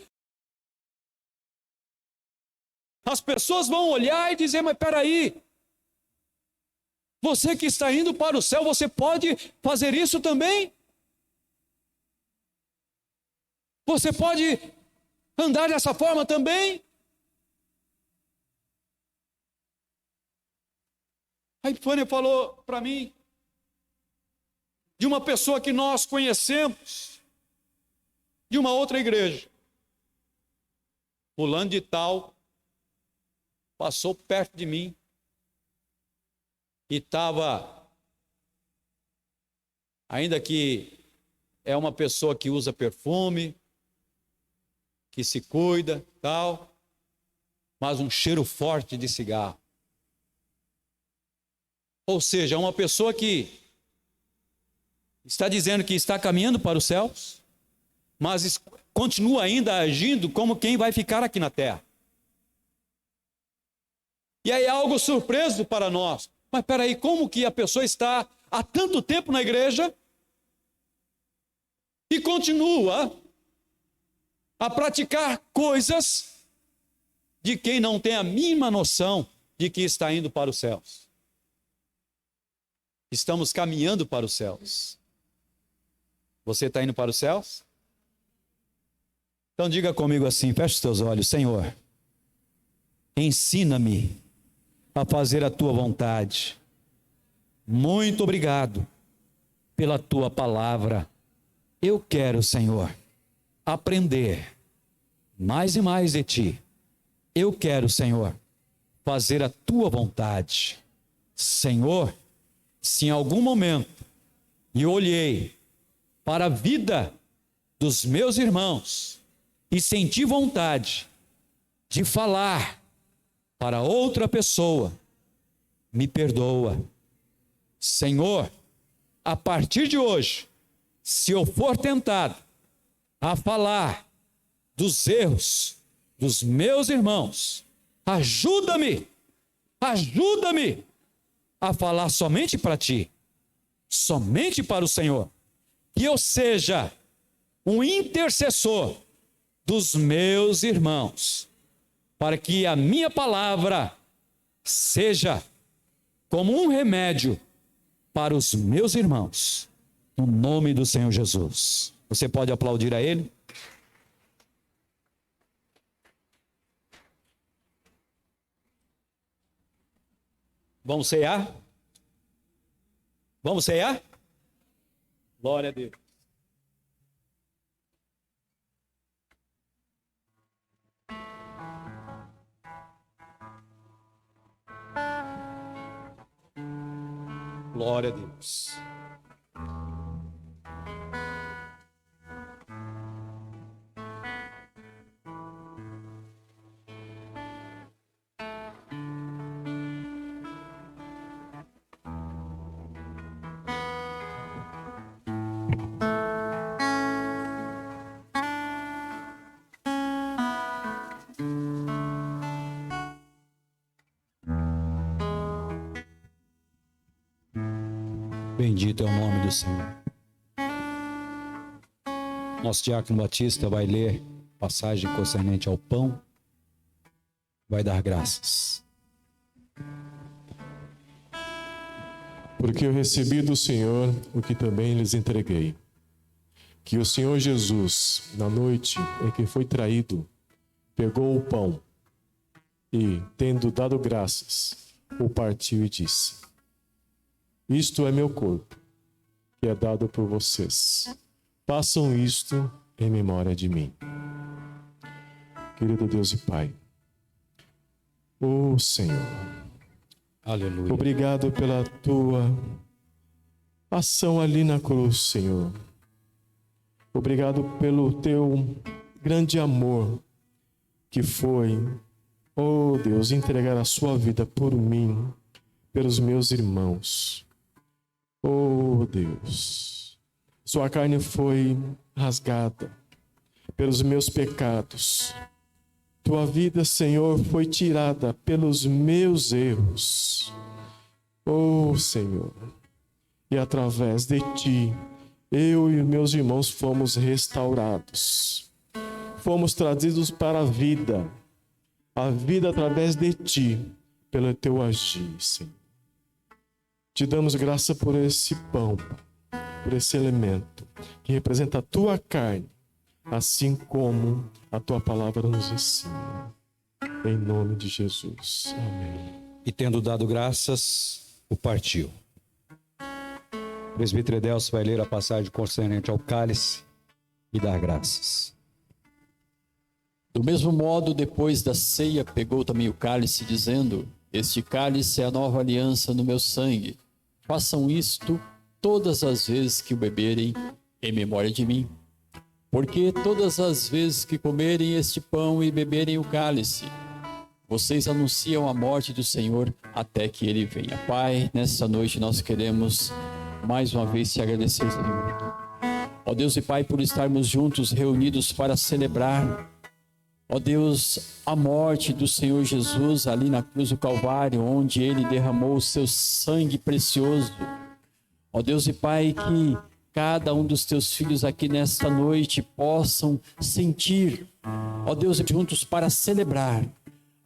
as pessoas vão olhar e dizer, mas espera aí, você que está indo para o céu, você pode fazer isso também? Você pode andar dessa forma também? A Epifânia falou para mim de uma pessoa que nós conhecemos, de uma outra igreja. Fulano de tal passou perto de mim e estava, ainda que é uma pessoa que usa perfume, que se cuida, tal, mas um cheiro forte de cigarro. Ou seja, uma pessoa que está dizendo que está caminhando para os céus, mas continua ainda agindo como quem vai ficar aqui na terra. E aí é algo surpreso para nós. Mas espera aí, como que a pessoa está há tanto tempo na igreja e continua a praticar coisas de quem não tem a mínima noção de que está indo para os céus? Estamos caminhando para os céus. Você está indo para os céus? Então diga comigo assim, feche os teus olhos. Senhor, ensina-me a fazer a tua vontade. Muito obrigado pela tua palavra. Eu quero, Senhor, aprender mais e mais de ti. Eu quero, Senhor, fazer a tua vontade. Senhor, se em algum momento eu olhei para a vida dos meus irmãos e senti vontade de falar para outra pessoa, me perdoa. Senhor, a partir de hoje, se eu for tentado a falar dos erros dos meus irmãos, ajuda-me a falar somente para ti, somente para o Senhor, que eu seja um intercessor dos meus irmãos, para que a minha palavra seja como um remédio para os meus irmãos, no nome do Senhor Jesus. Você pode aplaudir a Ele? Vamos cear? Vamos cear? Glória a Deus. Glória a Deus. Bendito é o nome do Senhor. Nosso diácono Batista vai ler passagem concernente ao pão, vai dar graças. Porque eu recebi do Senhor o que também lhes entreguei. Que o Senhor Jesus, na noite em que foi traído, pegou o pão e, tendo dado graças, o partiu e disse: Isto é meu corpo, que é dado por vocês. Façam isto em memória de mim. Querido Deus e Pai, ó Senhor, Aleluia. obrigado pela tua ação ali na cruz, Senhor. Obrigado pelo teu grande amor que foi, oh Deus, entregar a sua vida por mim, pelos meus irmãos. Oh Deus, sua carne foi rasgada pelos meus pecados. Tua vida, Senhor, foi tirada pelos meus erros. Oh Senhor, e através de ti, eu e meus irmãos fomos restaurados. Fomos trazidos para a vida através de ti, pelo teu agir, Senhor. Te damos graça por esse pão, por esse elemento, que representa a tua carne, assim como a tua palavra nos ensina. Em nome de Jesus. Amém. E tendo dado graças, o partiu. O presbítero Edelcio vai ler a passagem concernente ao cálice e dar graças. Do mesmo modo, depois da ceia, pegou também o cálice, dizendo: Este cálice é a nova aliança no meu sangue. Façam isto todas as vezes que o beberem, em memória de mim. Porque todas as vezes que comerem este pão e beberem o cálice, vocês anunciam a morte do Senhor até que Ele venha. Pai, nesta noite nós queremos mais uma vez te agradecer, Senhor. Ó Deus e Pai, por estarmos juntos, reunidos para celebrar, ó Deus, a morte do Senhor Jesus ali na cruz do Calvário, onde Ele derramou o seu sangue precioso. Ó Deus e Pai, que cada um dos teus filhos aqui nesta noite possam sentir, ó Deus, juntos para celebrar.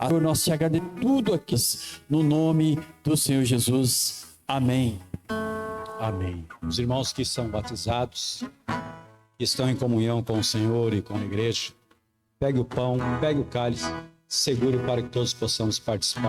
Senhor, nós te agradecemos tudo aqui, no nome do Senhor Jesus. Amém. Amém. Os irmãos que são batizados, que estão em comunhão com o Senhor e com a igreja, pegue o pão, pegue o cálice, segure para que todos possamos participar.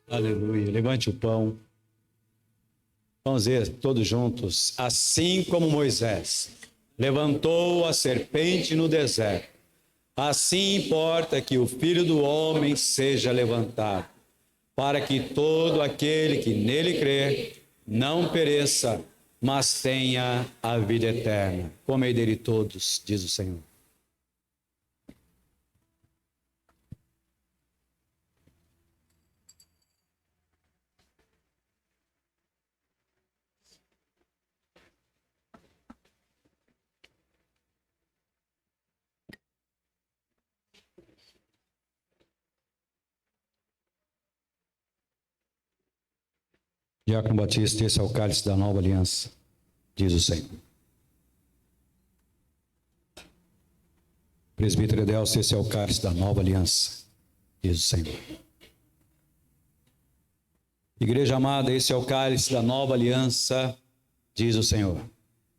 Aleluia. Levante o pão. Vamos ver todos juntos. Assim como Moisés levantou a serpente no deserto, assim importa que o Filho do Homem seja levantado, para que todo aquele que nele crê não pereça, mas tenha a vida eterna. Comei dele todos, diz o Senhor. Diácono Batista, esse é o cálice da nova aliança, diz o Senhor. Presbítero Edelcio, esse é o cálice da nova aliança, diz o Senhor. Igreja amada, esse é o cálice da nova aliança, diz o Senhor.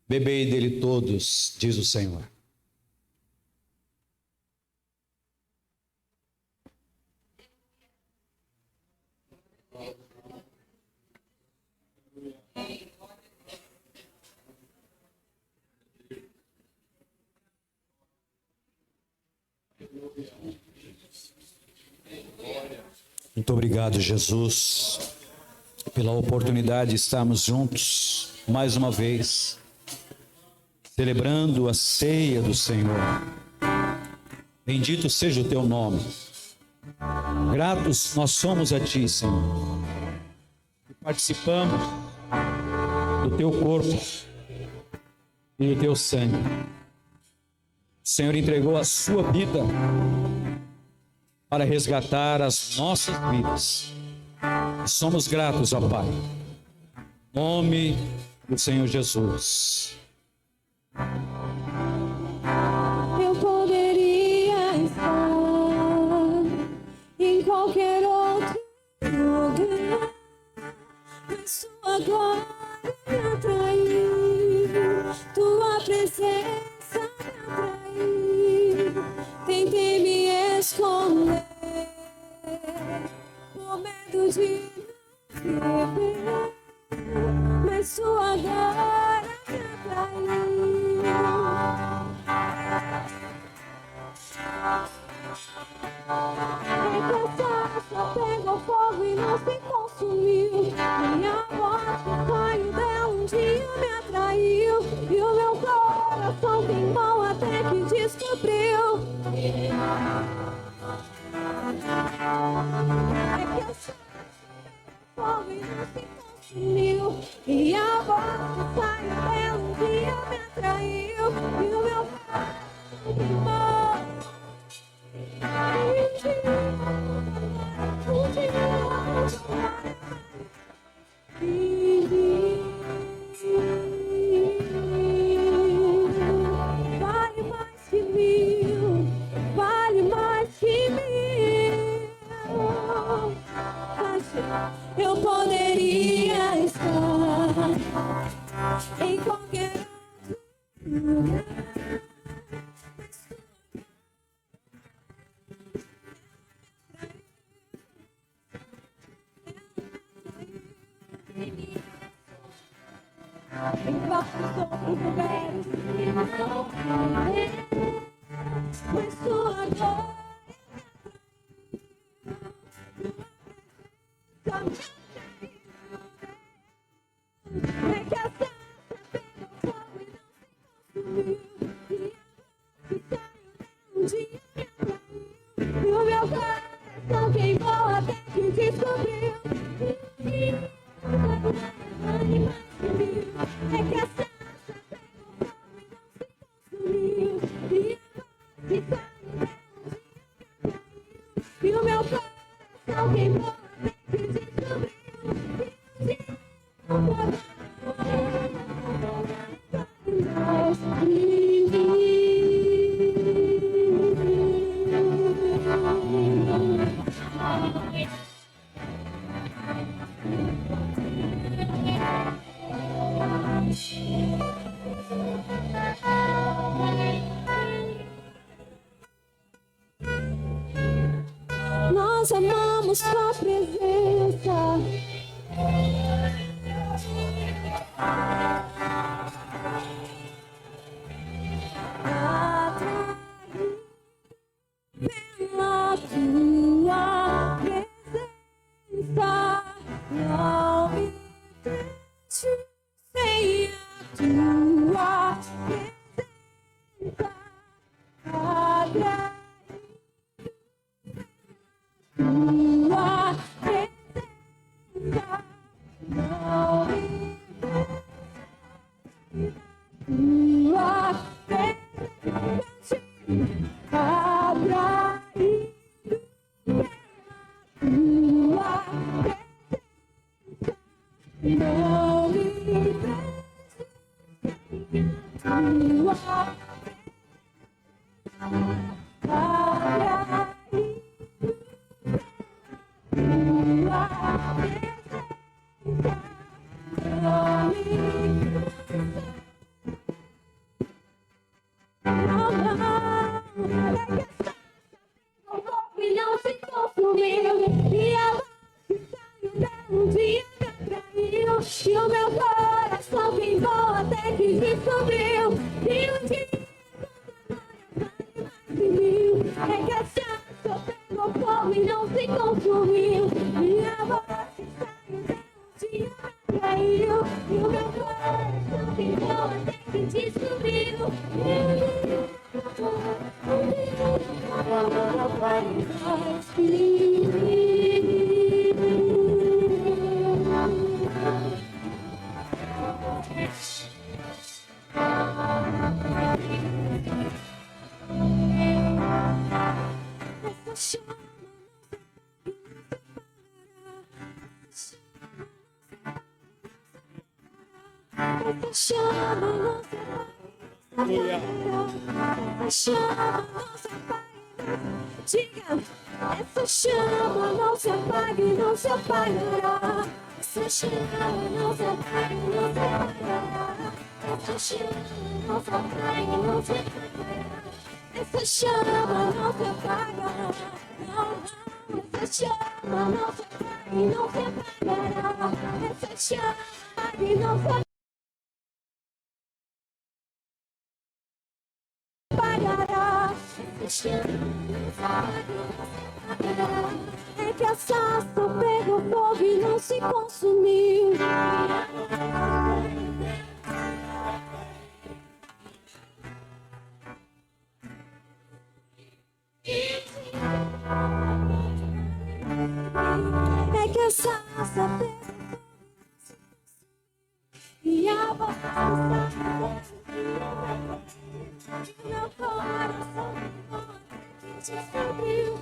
Bebei dele todos, diz o Senhor. Muito obrigado, Jesus, pela oportunidade de estarmos juntos mais uma vez, celebrando a ceia do Senhor. Bendito seja o teu nome. Gratos nós somos a ti, Senhor, que participamos do teu corpo e do teu sangue. O Senhor entregou a sua vida para resgatar as nossas vidas. Somos gratos, ó Pai. Em nome do Senhor Jesus. Eu poderia estar em qualquer outro lugar, mas sua glória me atraiu, tua presença me atraiu. Tentei me esconder por medo de não te ver, mas sua glória me atraiu. Só pegou fogo e não se consumiu. Minha voz que saiu dela um dia me atraiu, e o meu coração queimou até que descobriu. É que eu só fogo e não se consumiu. E a voz que saiu dela um dia me atraiu, e o meu coração queimou. em vários outros lugares que não podemos, mas tua glória é que a sarça pegou fogo e não se consumiu, e a voz que saiu de um dia me atraiu, e o meu coração queimou até que descobriu que é que a sarça pegou fogo e não se consumiu, e a voz que saiu de um dia me atraiu, e o meu coração queimou até que descobriu que um dia não poderá. Nós amamos tua presença. Atraído pela tua presença, não me deixe sem a tua presença. Atraído tua presença, não me deixe tua presença, atraído pela tua presença, não me deixe tua presença, e não se consumiu, e a voz que saiu dela um dia me atraiu, e o meu coração queimou até que descobriu que um dia é que a sarça pegou fogo e não se consumiu, e a voz que saiu dela um dia me atraiu, e o meu coração queimou até que descobriu essa chama não se apaga, essa chama não se apaga, diga, essa chama não se apaga e não se apagará, essa chama não se apaga e não se apagará, essa chama não se apaga e não se apagará, essa chama não se apaga, não, essa chama não se apaga e não se apagará, essa chama e não se apagará. É que a sarça pegou fogo e não se consumiu. É que a sarça pegou fogo e a voz que meu coração que descobriu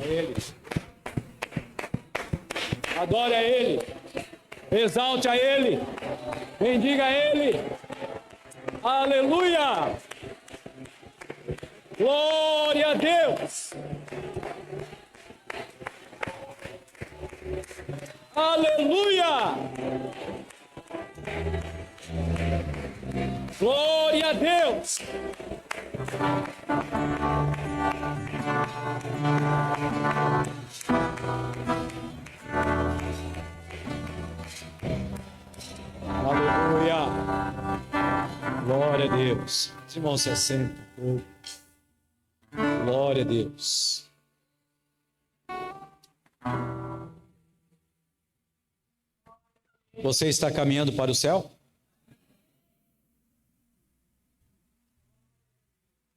Ele. Adore a Ele, exalte a Ele, bendiga a Ele. Aleluia! Glória a Deus! Aleluia! Glória a Deus! Aleluia! Glória a Deus! Os irmãos se assentem um pouco. Glória a Deus! Você está caminhando para o céu?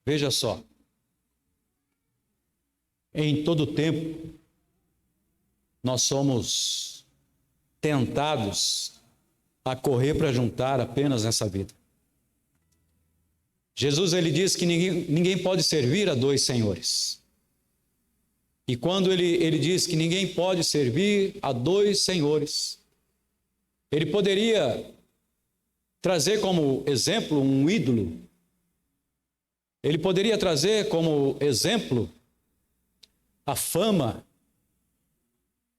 Veja só. Em todo tempo, nós somos tentados a correr para juntar apenas nessa vida. Jesus, ele diz que ninguém pode servir a dois senhores. E quando ele diz que ninguém pode servir a dois senhores, ele poderia trazer como exemplo um ídolo. Ele poderia trazer como exemplo a fama.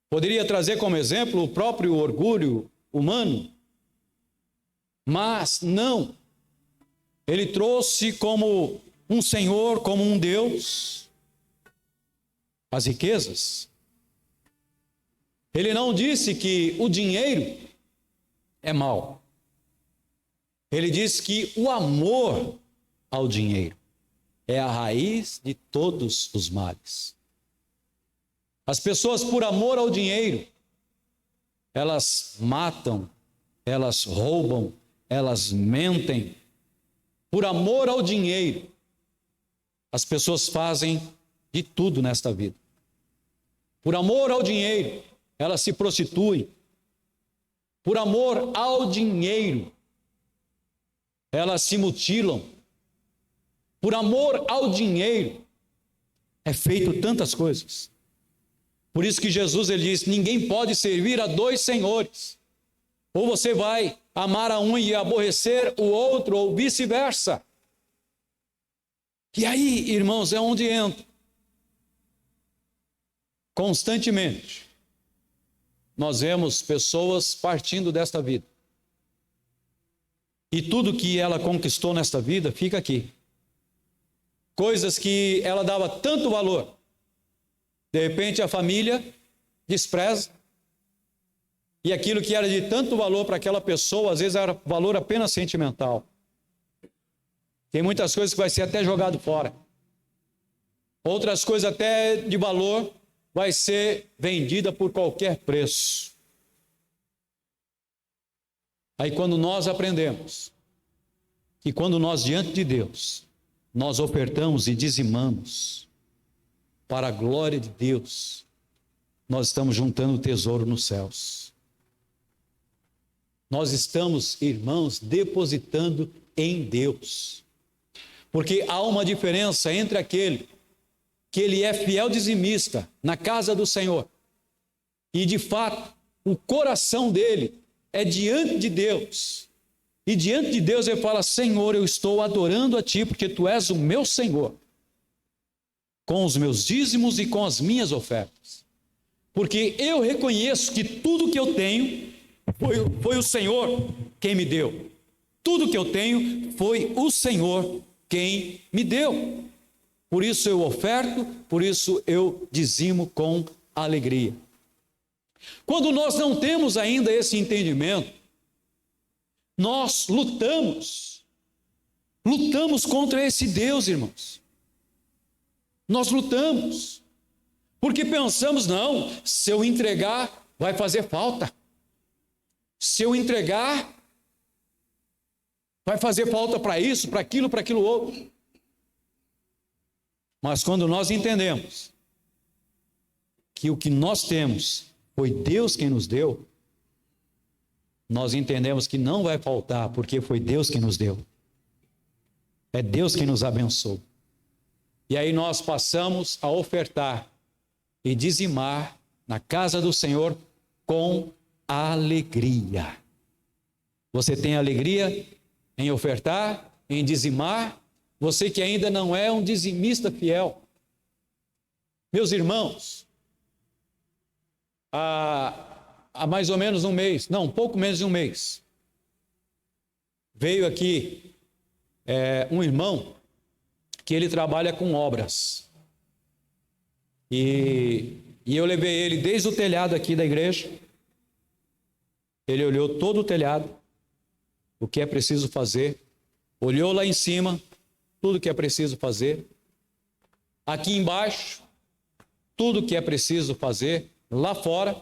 Poderia trazer como exemplo o próprio orgulho humano. Mas não. Ele trouxe como um Senhor, como um Deus, as riquezas. Ele não disse que o dinheiro é mau. Ele disse que o amor ao dinheiro é a raiz de todos os males. As pessoas, por amor ao dinheiro, elas matam, elas roubam, elas mentem. Por amor ao dinheiro, as pessoas fazem de tudo nesta vida. Por amor ao dinheiro, elas se prostituem. Por amor ao dinheiro, elas se mutilam. Por amor ao dinheiro, é feito tantas coisas. Por isso que Jesus, ele diz, ninguém pode servir a dois senhores. Ou você vai amar a um e aborrecer o outro, ou vice-versa. E aí, irmãos, é onde entra. Constantemente, nós vemos pessoas partindo desta vida. E tudo que ela conquistou nesta vida fica aqui. Coisas que ela dava tanto valor. De repente a família despreza. E aquilo que era de tanto valor para aquela pessoa, às vezes era valor apenas sentimental. Tem muitas coisas que vai ser até jogado fora. Outras coisas até de valor vai ser vendida por qualquer preço. Aí quando nós aprendemos que quando nós diante de Deus, nós ofertamos e dizimamos para a glória de Deus, nós estamos juntando tesouro nos céus. Nós estamos, irmãos, depositando em Deus. Porque há uma diferença entre aquele que ele é fiel dizimista na casa do Senhor e, de fato, o coração dele é diante de Deus. E diante de Deus ele fala, Senhor, eu estou adorando a Ti porque Tu és o meu Senhor. Com os meus dízimos e com as minhas ofertas. Porque eu reconheço que tudo que eu tenho foi o Senhor quem me deu. Tudo que eu tenho foi o Senhor quem me deu. Por isso eu oferto, por isso eu dizimo com alegria. Quando nós não temos ainda esse entendimento, nós lutamos contra esse Deus, irmãos. Nós lutamos, porque pensamos, não, se eu entregar, vai fazer falta. Se eu entregar, vai fazer falta para isso, para aquilo outro. Mas quando nós entendemos que o que nós temos foi Deus quem nos deu, nós entendemos que não vai faltar, porque foi Deus quem nos deu. É Deus quem nos abençoou. E aí nós passamos a ofertar e dizimar na casa do Senhor com alegria. Você tem alegria em ofertar em dizimar, você que ainda não é um dizimista fiel. Meus irmãos, há mais ou menos um mês, não, pouco menos de um mês, veio aqui um irmão que ele trabalha com obras. E eu levei ele desde o telhado aqui da igreja. Ele olhou todo o telhado, o que é preciso fazer. Olhou lá em cima, tudo que é preciso fazer. Aqui embaixo, tudo que é preciso fazer. Lá fora.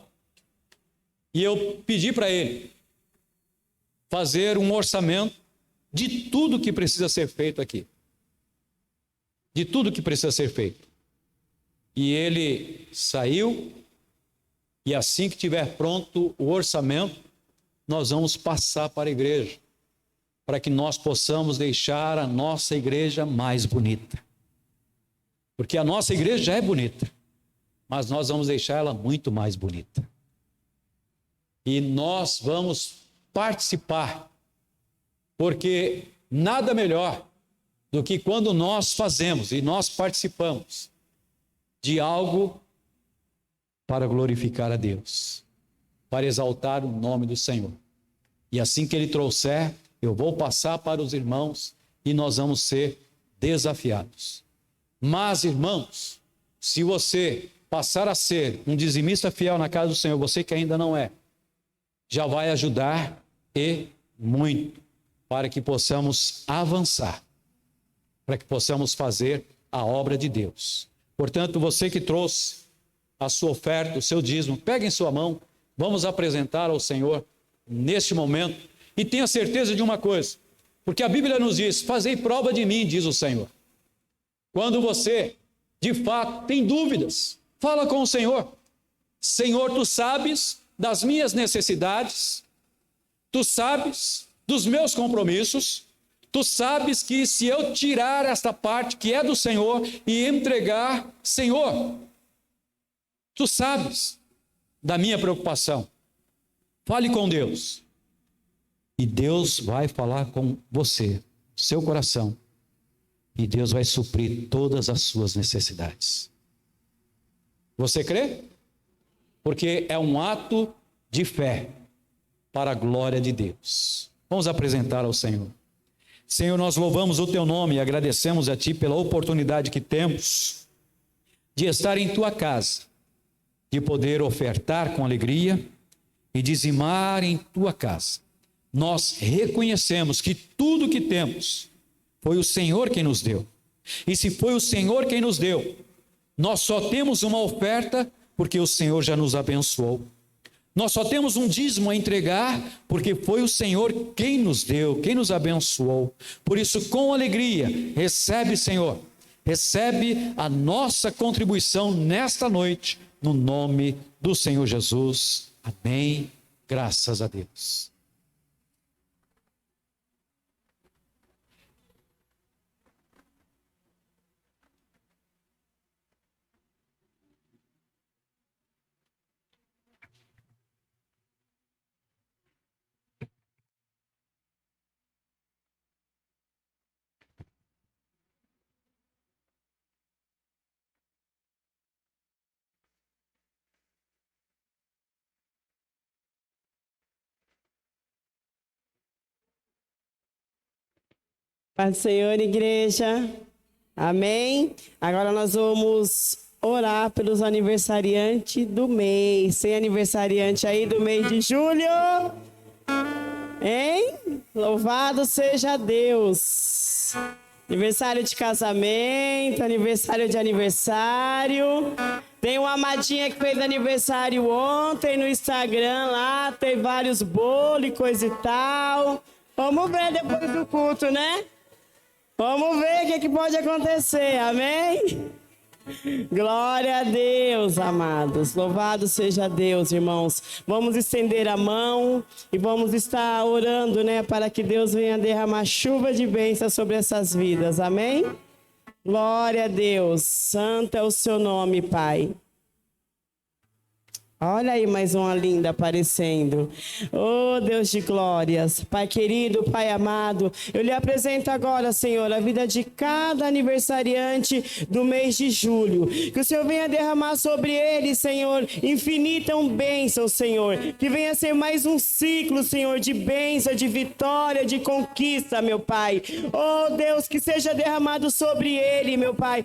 E eu pedi para ele fazer um orçamento de tudo que precisa ser feito aqui. De tudo que precisa ser feito. E ele saiu, e assim que tiver pronto o orçamento, nós vamos passar para a igreja, para que nós possamos deixar a nossa igreja mais bonita. Porque a nossa igreja já é bonita, mas nós vamos deixar ela muito mais bonita. E nós vamos participar, porque nada melhor do que quando nós fazemos e nós participamos de algo para glorificar a Deus, para exaltar o nome do Senhor. E assim que Ele trouxer, eu vou passar para os irmãos e nós vamos ser desafiados. Mas, irmãos, se você passar a ser um dizimista fiel na casa do Senhor, você que ainda não é, já vai ajudar e muito para que possamos avançar, para que possamos fazer a obra de Deus. Portanto, você que trouxe a sua oferta, o seu dízimo, pegue em sua mão, vamos apresentar ao Senhor neste momento. E tenha certeza de uma coisa, porque a Bíblia nos diz: fazei prova de mim, diz o Senhor. Quando você, de fato, tem dúvidas, fala com o Senhor. Senhor, tu sabes das minhas necessidades, tu sabes dos meus compromissos, tu sabes que se eu tirar esta parte que é do Senhor e entregar, Senhor, tu sabes da minha preocupação. Fale com Deus. E Deus vai falar com você, seu coração. E Deus vai suprir todas as suas necessidades. Você crê? Porque é um ato de fé para a glória de Deus. Vamos apresentar ao Senhor. Senhor, nós louvamos o Teu nome e agradecemos a Ti pela oportunidade que temos de estar em Tua casa, de poder ofertar com alegria e dizimar em Tua casa. Nós reconhecemos que tudo que temos foi o Senhor quem nos deu. E se foi o Senhor quem nos deu, nós só temos uma oferta porque o Senhor já nos abençoou. Nós só temos um dízimo a entregar porque foi o Senhor quem nos deu, quem nos abençoou. Por isso, com alegria, recebe, Senhor, recebe a nossa contribuição nesta noite, no nome do Senhor Jesus. Amém. Graças a Deus. Paz do Senhor, igreja. Amém? Agora nós vamos orar pelos aniversariantes do mês. Tem aniversariante aí do mês de julho? Hein? Louvado seja Deus. Aniversário de casamento, aniversário de aniversário. Tem uma amadinha que fez aniversário ontem no Instagram lá, tem vários bolos e coisa e tal. Vamos ver depois do culto, né? Vamos ver o que pode acontecer, amém? Glória a Deus, amados. Louvado seja Deus, irmãos. Vamos estender a mão e vamos estar orando, né? Para que Deus venha derramar chuva de bênçãos sobre essas vidas, amém? Glória a Deus. Santo é o seu nome, Pai. Olha aí mais uma linda aparecendo. Oh, Deus de glórias. Pai querido, Pai amado, eu lhe apresento agora, Senhor, a vida de cada aniversariante do mês de julho. Que o Senhor venha derramar sobre ele, Senhor, infinita bênção, Senhor. Que venha ser mais um ciclo, Senhor, de bênção, de vitória, de conquista, meu Pai. Oh, Deus, que seja derramado sobre ele, meu Pai,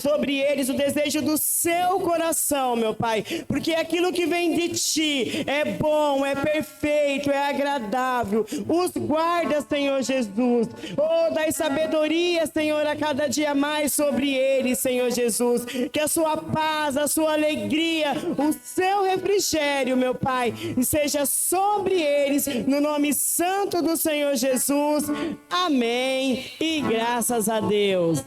sobre eles o desejo do seu coração, meu Pai. Porque aquilo que vem de ti é bom, é perfeito, é agradável. Os guarda, Senhor Jesus. Oh, dai sabedoria, Senhor, a cada dia mais sobre eles, Senhor Jesus. Que a sua paz, a sua alegria, o seu refrigério, meu Pai, seja sobre eles, no nome santo do Senhor Jesus. Amém. E graças a Deus.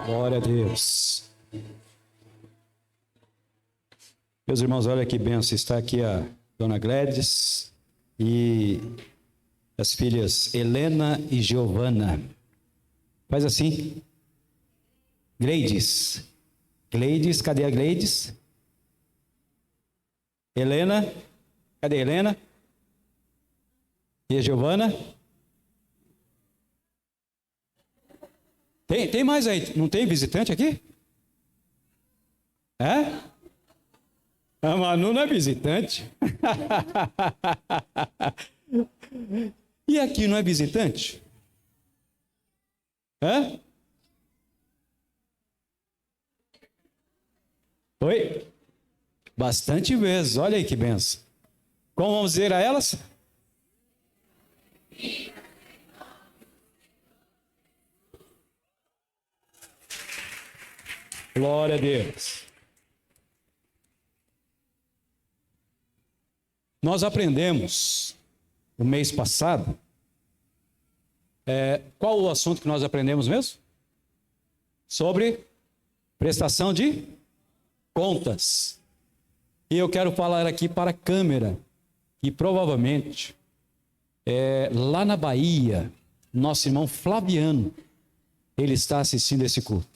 Glória a Deus. Meus irmãos, olha que bênção. Está aqui a dona Gladys e as filhas Helena e Giovana. Faz assim. Gleides. Gleides, cadê a Gleides? Helena, cadê a Helena? E a Giovana? Tem mais aí? Não tem visitante aqui? É? A Manu não é visitante. E aqui não é visitante? É? Oi? Bastante vezes, olha aí que benção. Como vamos dizer a elas? Glória a Deus. Nós aprendemos no mês passado. Qual o assunto que nós aprendemos mesmo? Sobre prestação de contas. E eu quero falar aqui para a câmera, que provavelmente lá na Bahia, nosso irmão Flaviano, ele está assistindo esse culto.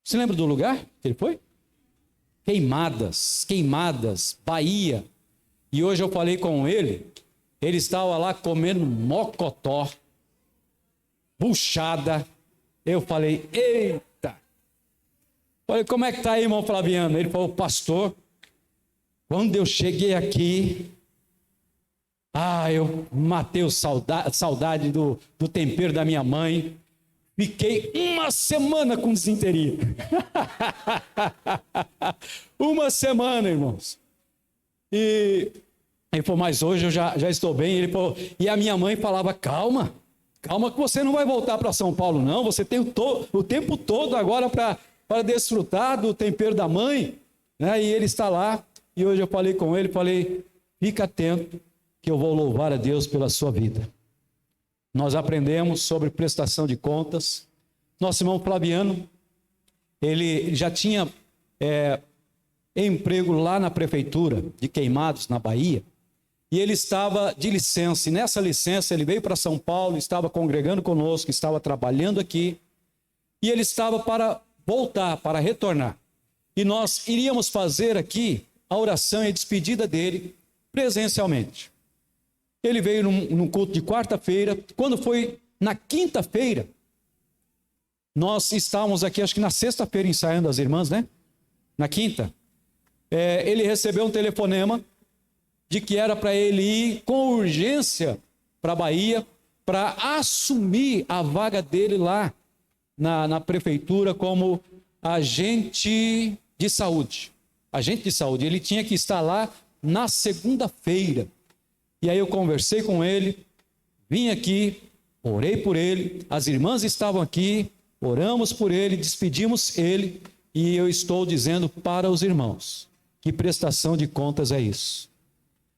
Você lembra do lugar que ele foi? Queimadas, Bahia. E hoje eu falei com ele, ele estava lá comendo mocotó, buchada. Eu falei, eita! Falei, como é que tá aí, irmão Flaviano? Ele falou, pastor, quando eu cheguei aqui, eu matei saudade do tempero da minha mãe. Fiquei uma semana com desinteria. Uma semana, irmãos. E ele falou, mas hoje eu já estou bem. Ele falou, e a minha mãe falava, calma que você não vai voltar para São Paulo, não. Você tem o tempo todo agora para desfrutar do tempero da mãe. Né? E ele está lá. E hoje eu falei com ele, falei, fica atento que eu vou louvar a Deus pela sua vida. Nós aprendemos sobre prestação de contas. Nosso irmão Flaviano, ele já tinha emprego lá na prefeitura de Queimados, na Bahia, e ele estava de licença. E nessa licença ele veio para São Paulo, estava congregando conosco, estava trabalhando aqui, e ele estava para voltar, para retornar. E nós iríamos fazer aqui a oração e a despedida dele presencialmente. Ele veio num culto de quarta-feira. Quando foi na quinta-feira, nós estávamos aqui, acho que na sexta-feira, ensaiando as irmãs, né? Na quinta. Ele recebeu um telefonema de que era para ele ir com urgência para a Bahia para assumir a vaga dele lá na prefeitura como agente de saúde. Agente de saúde. Ele tinha que estar lá na segunda-feira. E aí eu conversei com ele, vim aqui, orei por ele, as irmãs estavam aqui, oramos por ele, despedimos ele, e eu estou dizendo para os irmãos que prestação de contas é isso.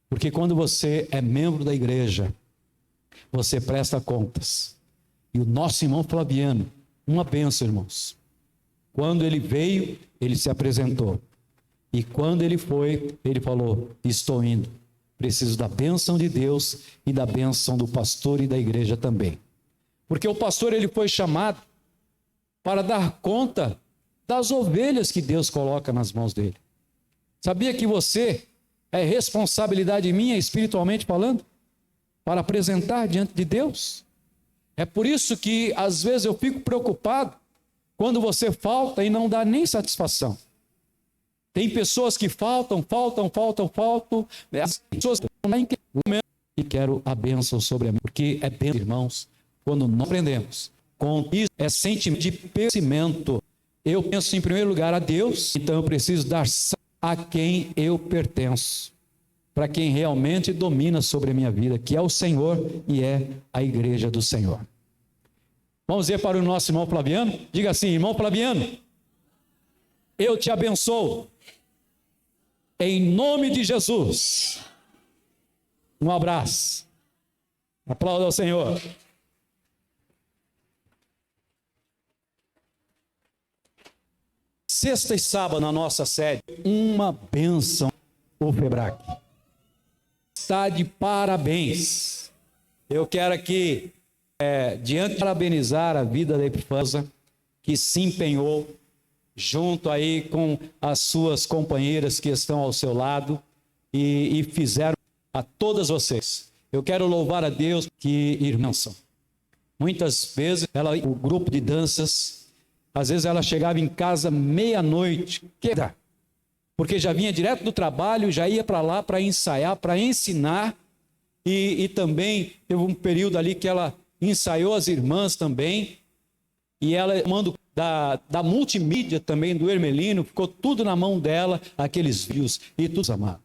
Porque quando você é membro da igreja, você presta contas. E o nosso irmão Flaviano, uma bênção, irmãos. Quando ele veio, ele se apresentou. E quando ele foi, ele falou: estou indo. Preciso da bênção de Deus e da bênção do pastor e da igreja também. Porque o pastor, ele foi chamado para dar conta das ovelhas que Deus coloca nas mãos dele. Sabia que você é responsabilidade minha, espiritualmente falando, para apresentar diante de Deus? É por isso que às vezes eu fico preocupado quando você falta e não dá nem satisfação. Tem pessoas que faltam, as pessoas que não têm e quero a bênção sobre a mim, porque é bênção, irmãos, quando nós aprendemos. Com isso é sentimento de pertencimento. Eu penso em primeiro lugar a Deus, então eu preciso dar a quem eu pertenço, para quem realmente domina sobre a minha vida, que é o Senhor e é a igreja do Senhor. Vamos dizer para o nosso irmão Flaviano, diga assim: irmão Flaviano, eu te abençoo, em nome de Jesus. Um abraço, aplauda ao Senhor. Sexta e sábado na nossa sede, uma bênção, o FEBRAC. Está de parabéns. Eu quero aqui, diante de parabenizar a vida da Epifânia, que se empenhou junto aí com as suas companheiras que estão ao seu lado e fizeram a todas vocês. Eu quero louvar a Deus que irmãs são. Muitas vezes, o grupo de danças, às vezes ela chegava em casa meia-noite, porque já vinha direto do trabalho, já ia para lá para ensaiar, para ensinar, e também teve um período ali que ela ensaiou as irmãs também, e ela manda da multimídia também, do Hermelino, ficou tudo na mão dela, aqueles vídeos, e tudo amado.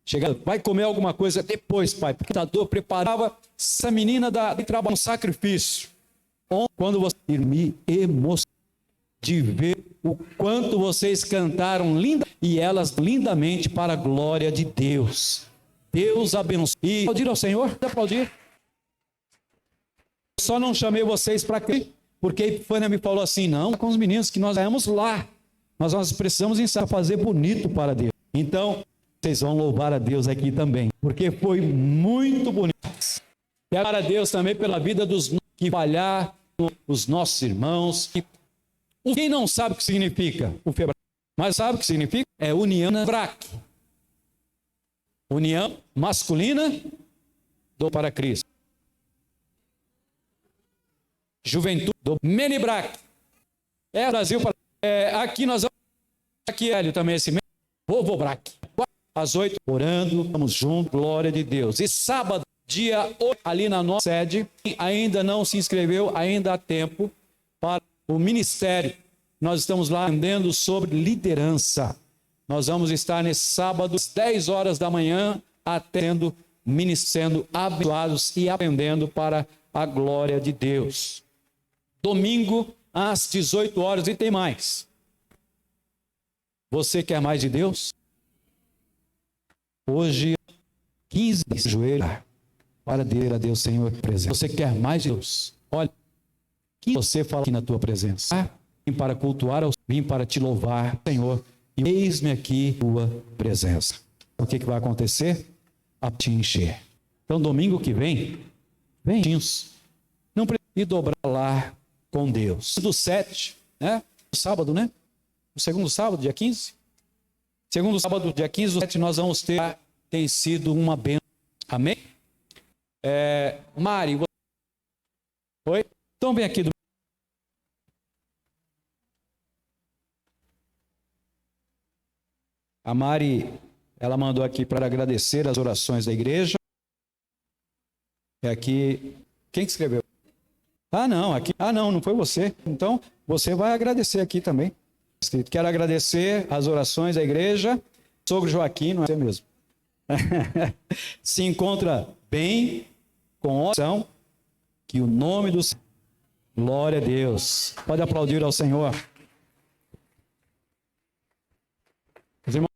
Chegava, vai comer alguma coisa depois, pai, porque a dor preparava essa menina de trabalho, um sacrifício. Quando você me emocionou de ver o quanto vocês cantaram linda e elas lindamente para a glória de Deus. Deus abençoe. E aplaudir ao Senhor, aplaudir. Só não chamei vocês para quê? Porque a Epifânia me falou assim: não, com os meninos que nós vamos lá, mas nós precisamos ensaiar, fazer bonito para Deus. Então, vocês vão louvar a Deus aqui também, porque foi muito bonito. E agora a Deus também pela vida dos que falhar, os nossos irmãos. Quem não sabe o que significa o FEBRAC, mas sabe o que significa? É união FEBRAC. União masculina do para Cristo. Juventude do Menibrac. Brasil para aqui nós vamos aqui Hélio também esse mês. Vovobrac. Às 8 orando, vamos juntos, glória de Deus. E sábado, dia 8, ali na nossa sede, ainda não se inscreveu, ainda há tempo para o ministério. Nós estamos lá aprendendo sobre liderança. Nós vamos estar nesse sábado, às 10 horas da manhã, sendo abençoados e aprendendo para a glória de Deus. Domingo, às 18 horas, e tem mais. Você quer mais de Deus? Hoje, 15 de joelho, para a Deus, Senhor, presente. Você quer mais de Deus? Olha, que você fala aqui na tua presença. Vim para cultuar, vim para te louvar, Senhor, e eis-me aqui tua presença. O que vai acontecer? A te encher. Então, domingo que vem, não precisa dobrar lá com Deus. Do 7, né? Sábado, né? O segundo sábado, dia 15. Segundo sábado, dia 15 do 7, nós vamos ter, tem sido uma bênção. Amém? Mari, oi? Então vem aqui. A Mari, ela mandou aqui para agradecer as orações da igreja. É aqui. Quem que escreveu? Ah, não, aqui. Ah, não, não foi você. Então, você vai agradecer aqui também. Quero agradecer as orações da igreja. Sogro Joaquim, não é você mesmo. Se encontra bem, com oração, que o nome do Senhor. Glória a Deus. Pode aplaudir ao Senhor. Os irmãos,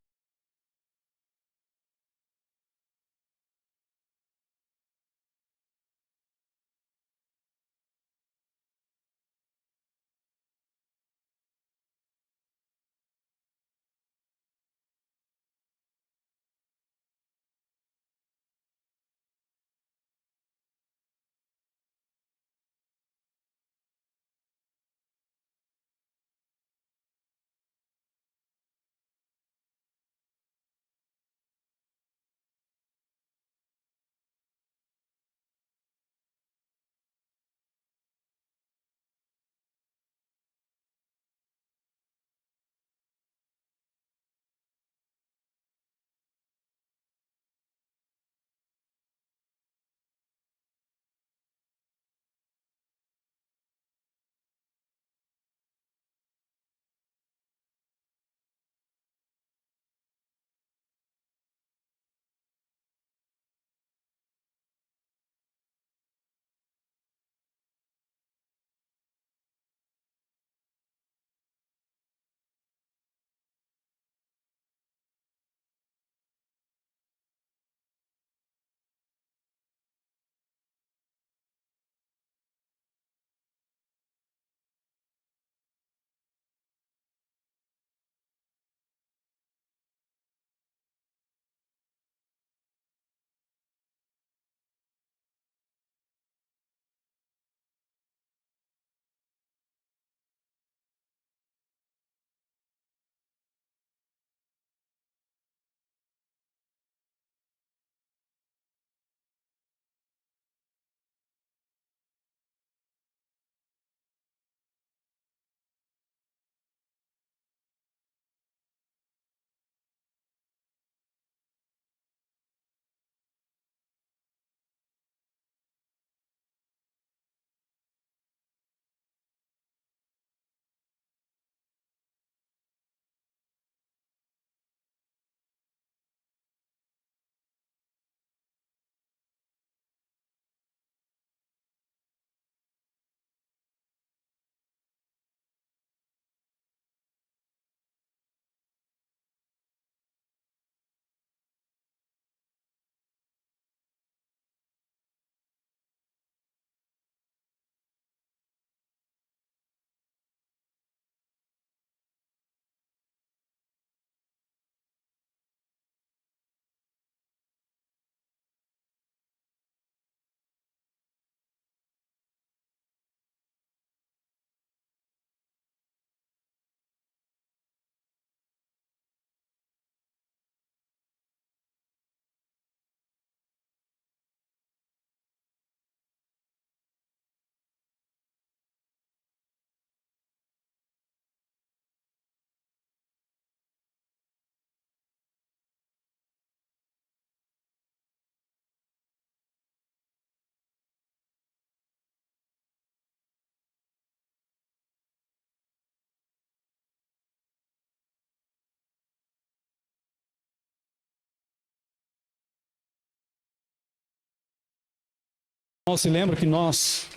se lembra que nós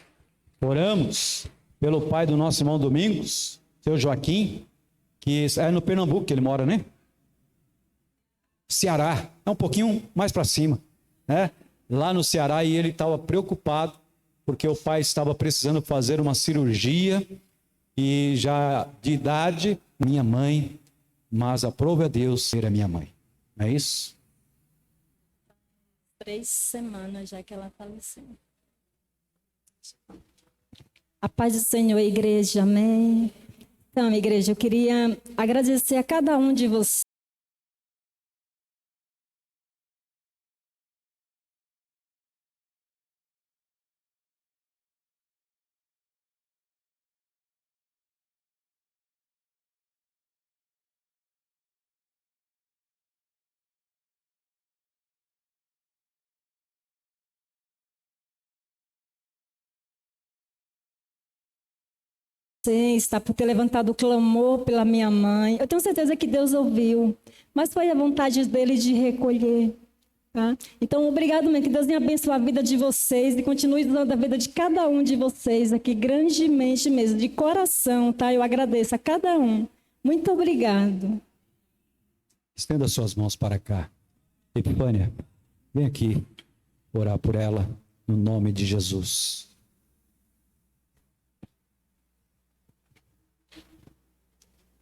oramos pelo pai do nosso irmão Domingos, seu Joaquim, que é no Pernambuco que ele mora, né? Ceará, é um pouquinho mais para cima, né? Lá no Ceará, e ele estava preocupado porque o pai estava precisando fazer uma cirurgia e já de idade, minha mãe, mas aprove a Deus ser a minha mãe. Não é isso? 3 semanas já que ela faleceu. A paz do Senhor, igreja, amém. Então, igreja, eu queria agradecer a cada um de vocês. vocês, tá? Por ter levantado o clamor pela minha mãe. Eu tenho certeza que Deus ouviu, mas foi a vontade dele de recolher, tá? Então, obrigado, mãe, que Deus venha abençoar a vida de vocês e continue usando a vida de cada um de vocês aqui grandemente mesmo, de coração, tá? Eu agradeço a cada um. Muito obrigado. Estenda suas mãos para cá. Epifânia, vem aqui orar por ela, no nome de Jesus.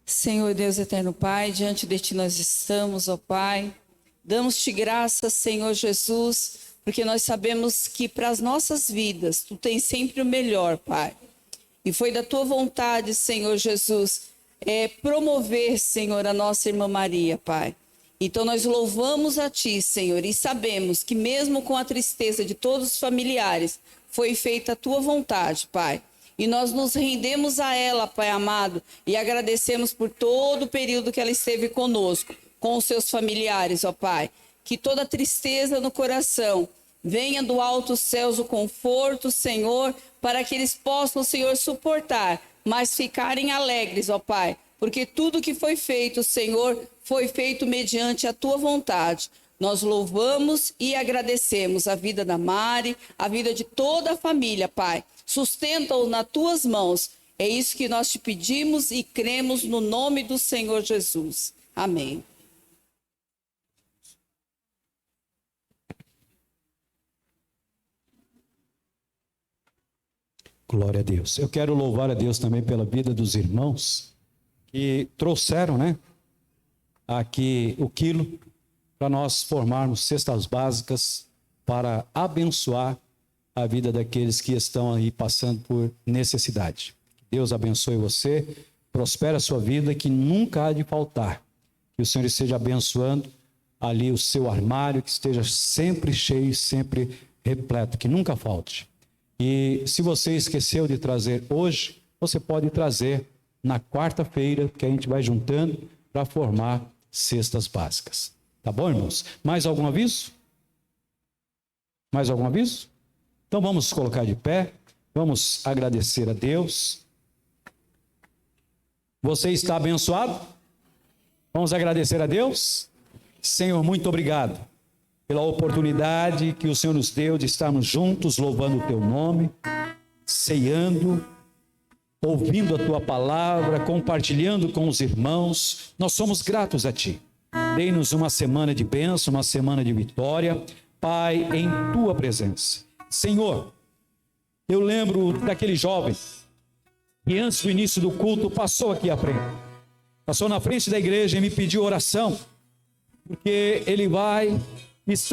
Senhor Deus eterno Pai, diante de Ti nós estamos, ó Pai. Damos-te graças, Senhor Jesus, porque nós sabemos que para as nossas vidas Tu tens sempre o melhor, Pai. E foi da Tua vontade, Senhor Jesus, promover, Senhor, a nossa irmã Maria, Pai. Então nós louvamos a Ti, Senhor, e sabemos que mesmo com a tristeza de todos os familiares, foi feita a Tua vontade, Pai. E nós nos rendemos a ela, Pai amado, e agradecemos por todo o período que ela esteve conosco, com os seus familiares, ó Pai. Que toda tristeza no coração venha do alto céus o conforto, Senhor, para que eles possam, Senhor, suportar, mas ficarem alegres, ó Pai. Porque tudo que foi feito, Senhor, foi feito mediante a Tua vontade. Nós louvamos e agradecemos a vida da Mari, a vida de toda a família, Pai. Sustenta-o nas Tuas mãos. É isso que nós Te pedimos e cremos no nome do Senhor Jesus. Amém. Glória a Deus. Eu quero louvar a Deus também pela vida dos irmãos que trouxeram, aqui o quilo para nós formarmos cestas básicas para abençoar a vida daqueles que estão aí passando por necessidade. Deus abençoe você, prospere a sua vida, que nunca há de faltar. Que o Senhor esteja abençoando ali o seu armário, que esteja sempre cheio, sempre repleto, que nunca falte. E se você esqueceu de trazer hoje, você pode trazer na quarta-feira, que a gente vai juntando para formar cestas básicas. Tá bom, irmãos? Mais algum aviso? Mais algum aviso? Então vamos colocar de pé, vamos agradecer a Deus. Você está abençoado? Vamos agradecer a Deus? Senhor, muito obrigado pela oportunidade que o Senhor nos deu de estarmos juntos, louvando o Teu nome, ceando, ouvindo a Tua palavra, compartilhando com os irmãos. Nós somos gratos a Ti. Dê-nos uma semana de bênção, uma semana de vitória, Pai, em Tua presença. Senhor, eu lembro daquele jovem que antes do início do culto passou aqui à frente. Passou na frente da igreja e me pediu oração, porque ele vai estar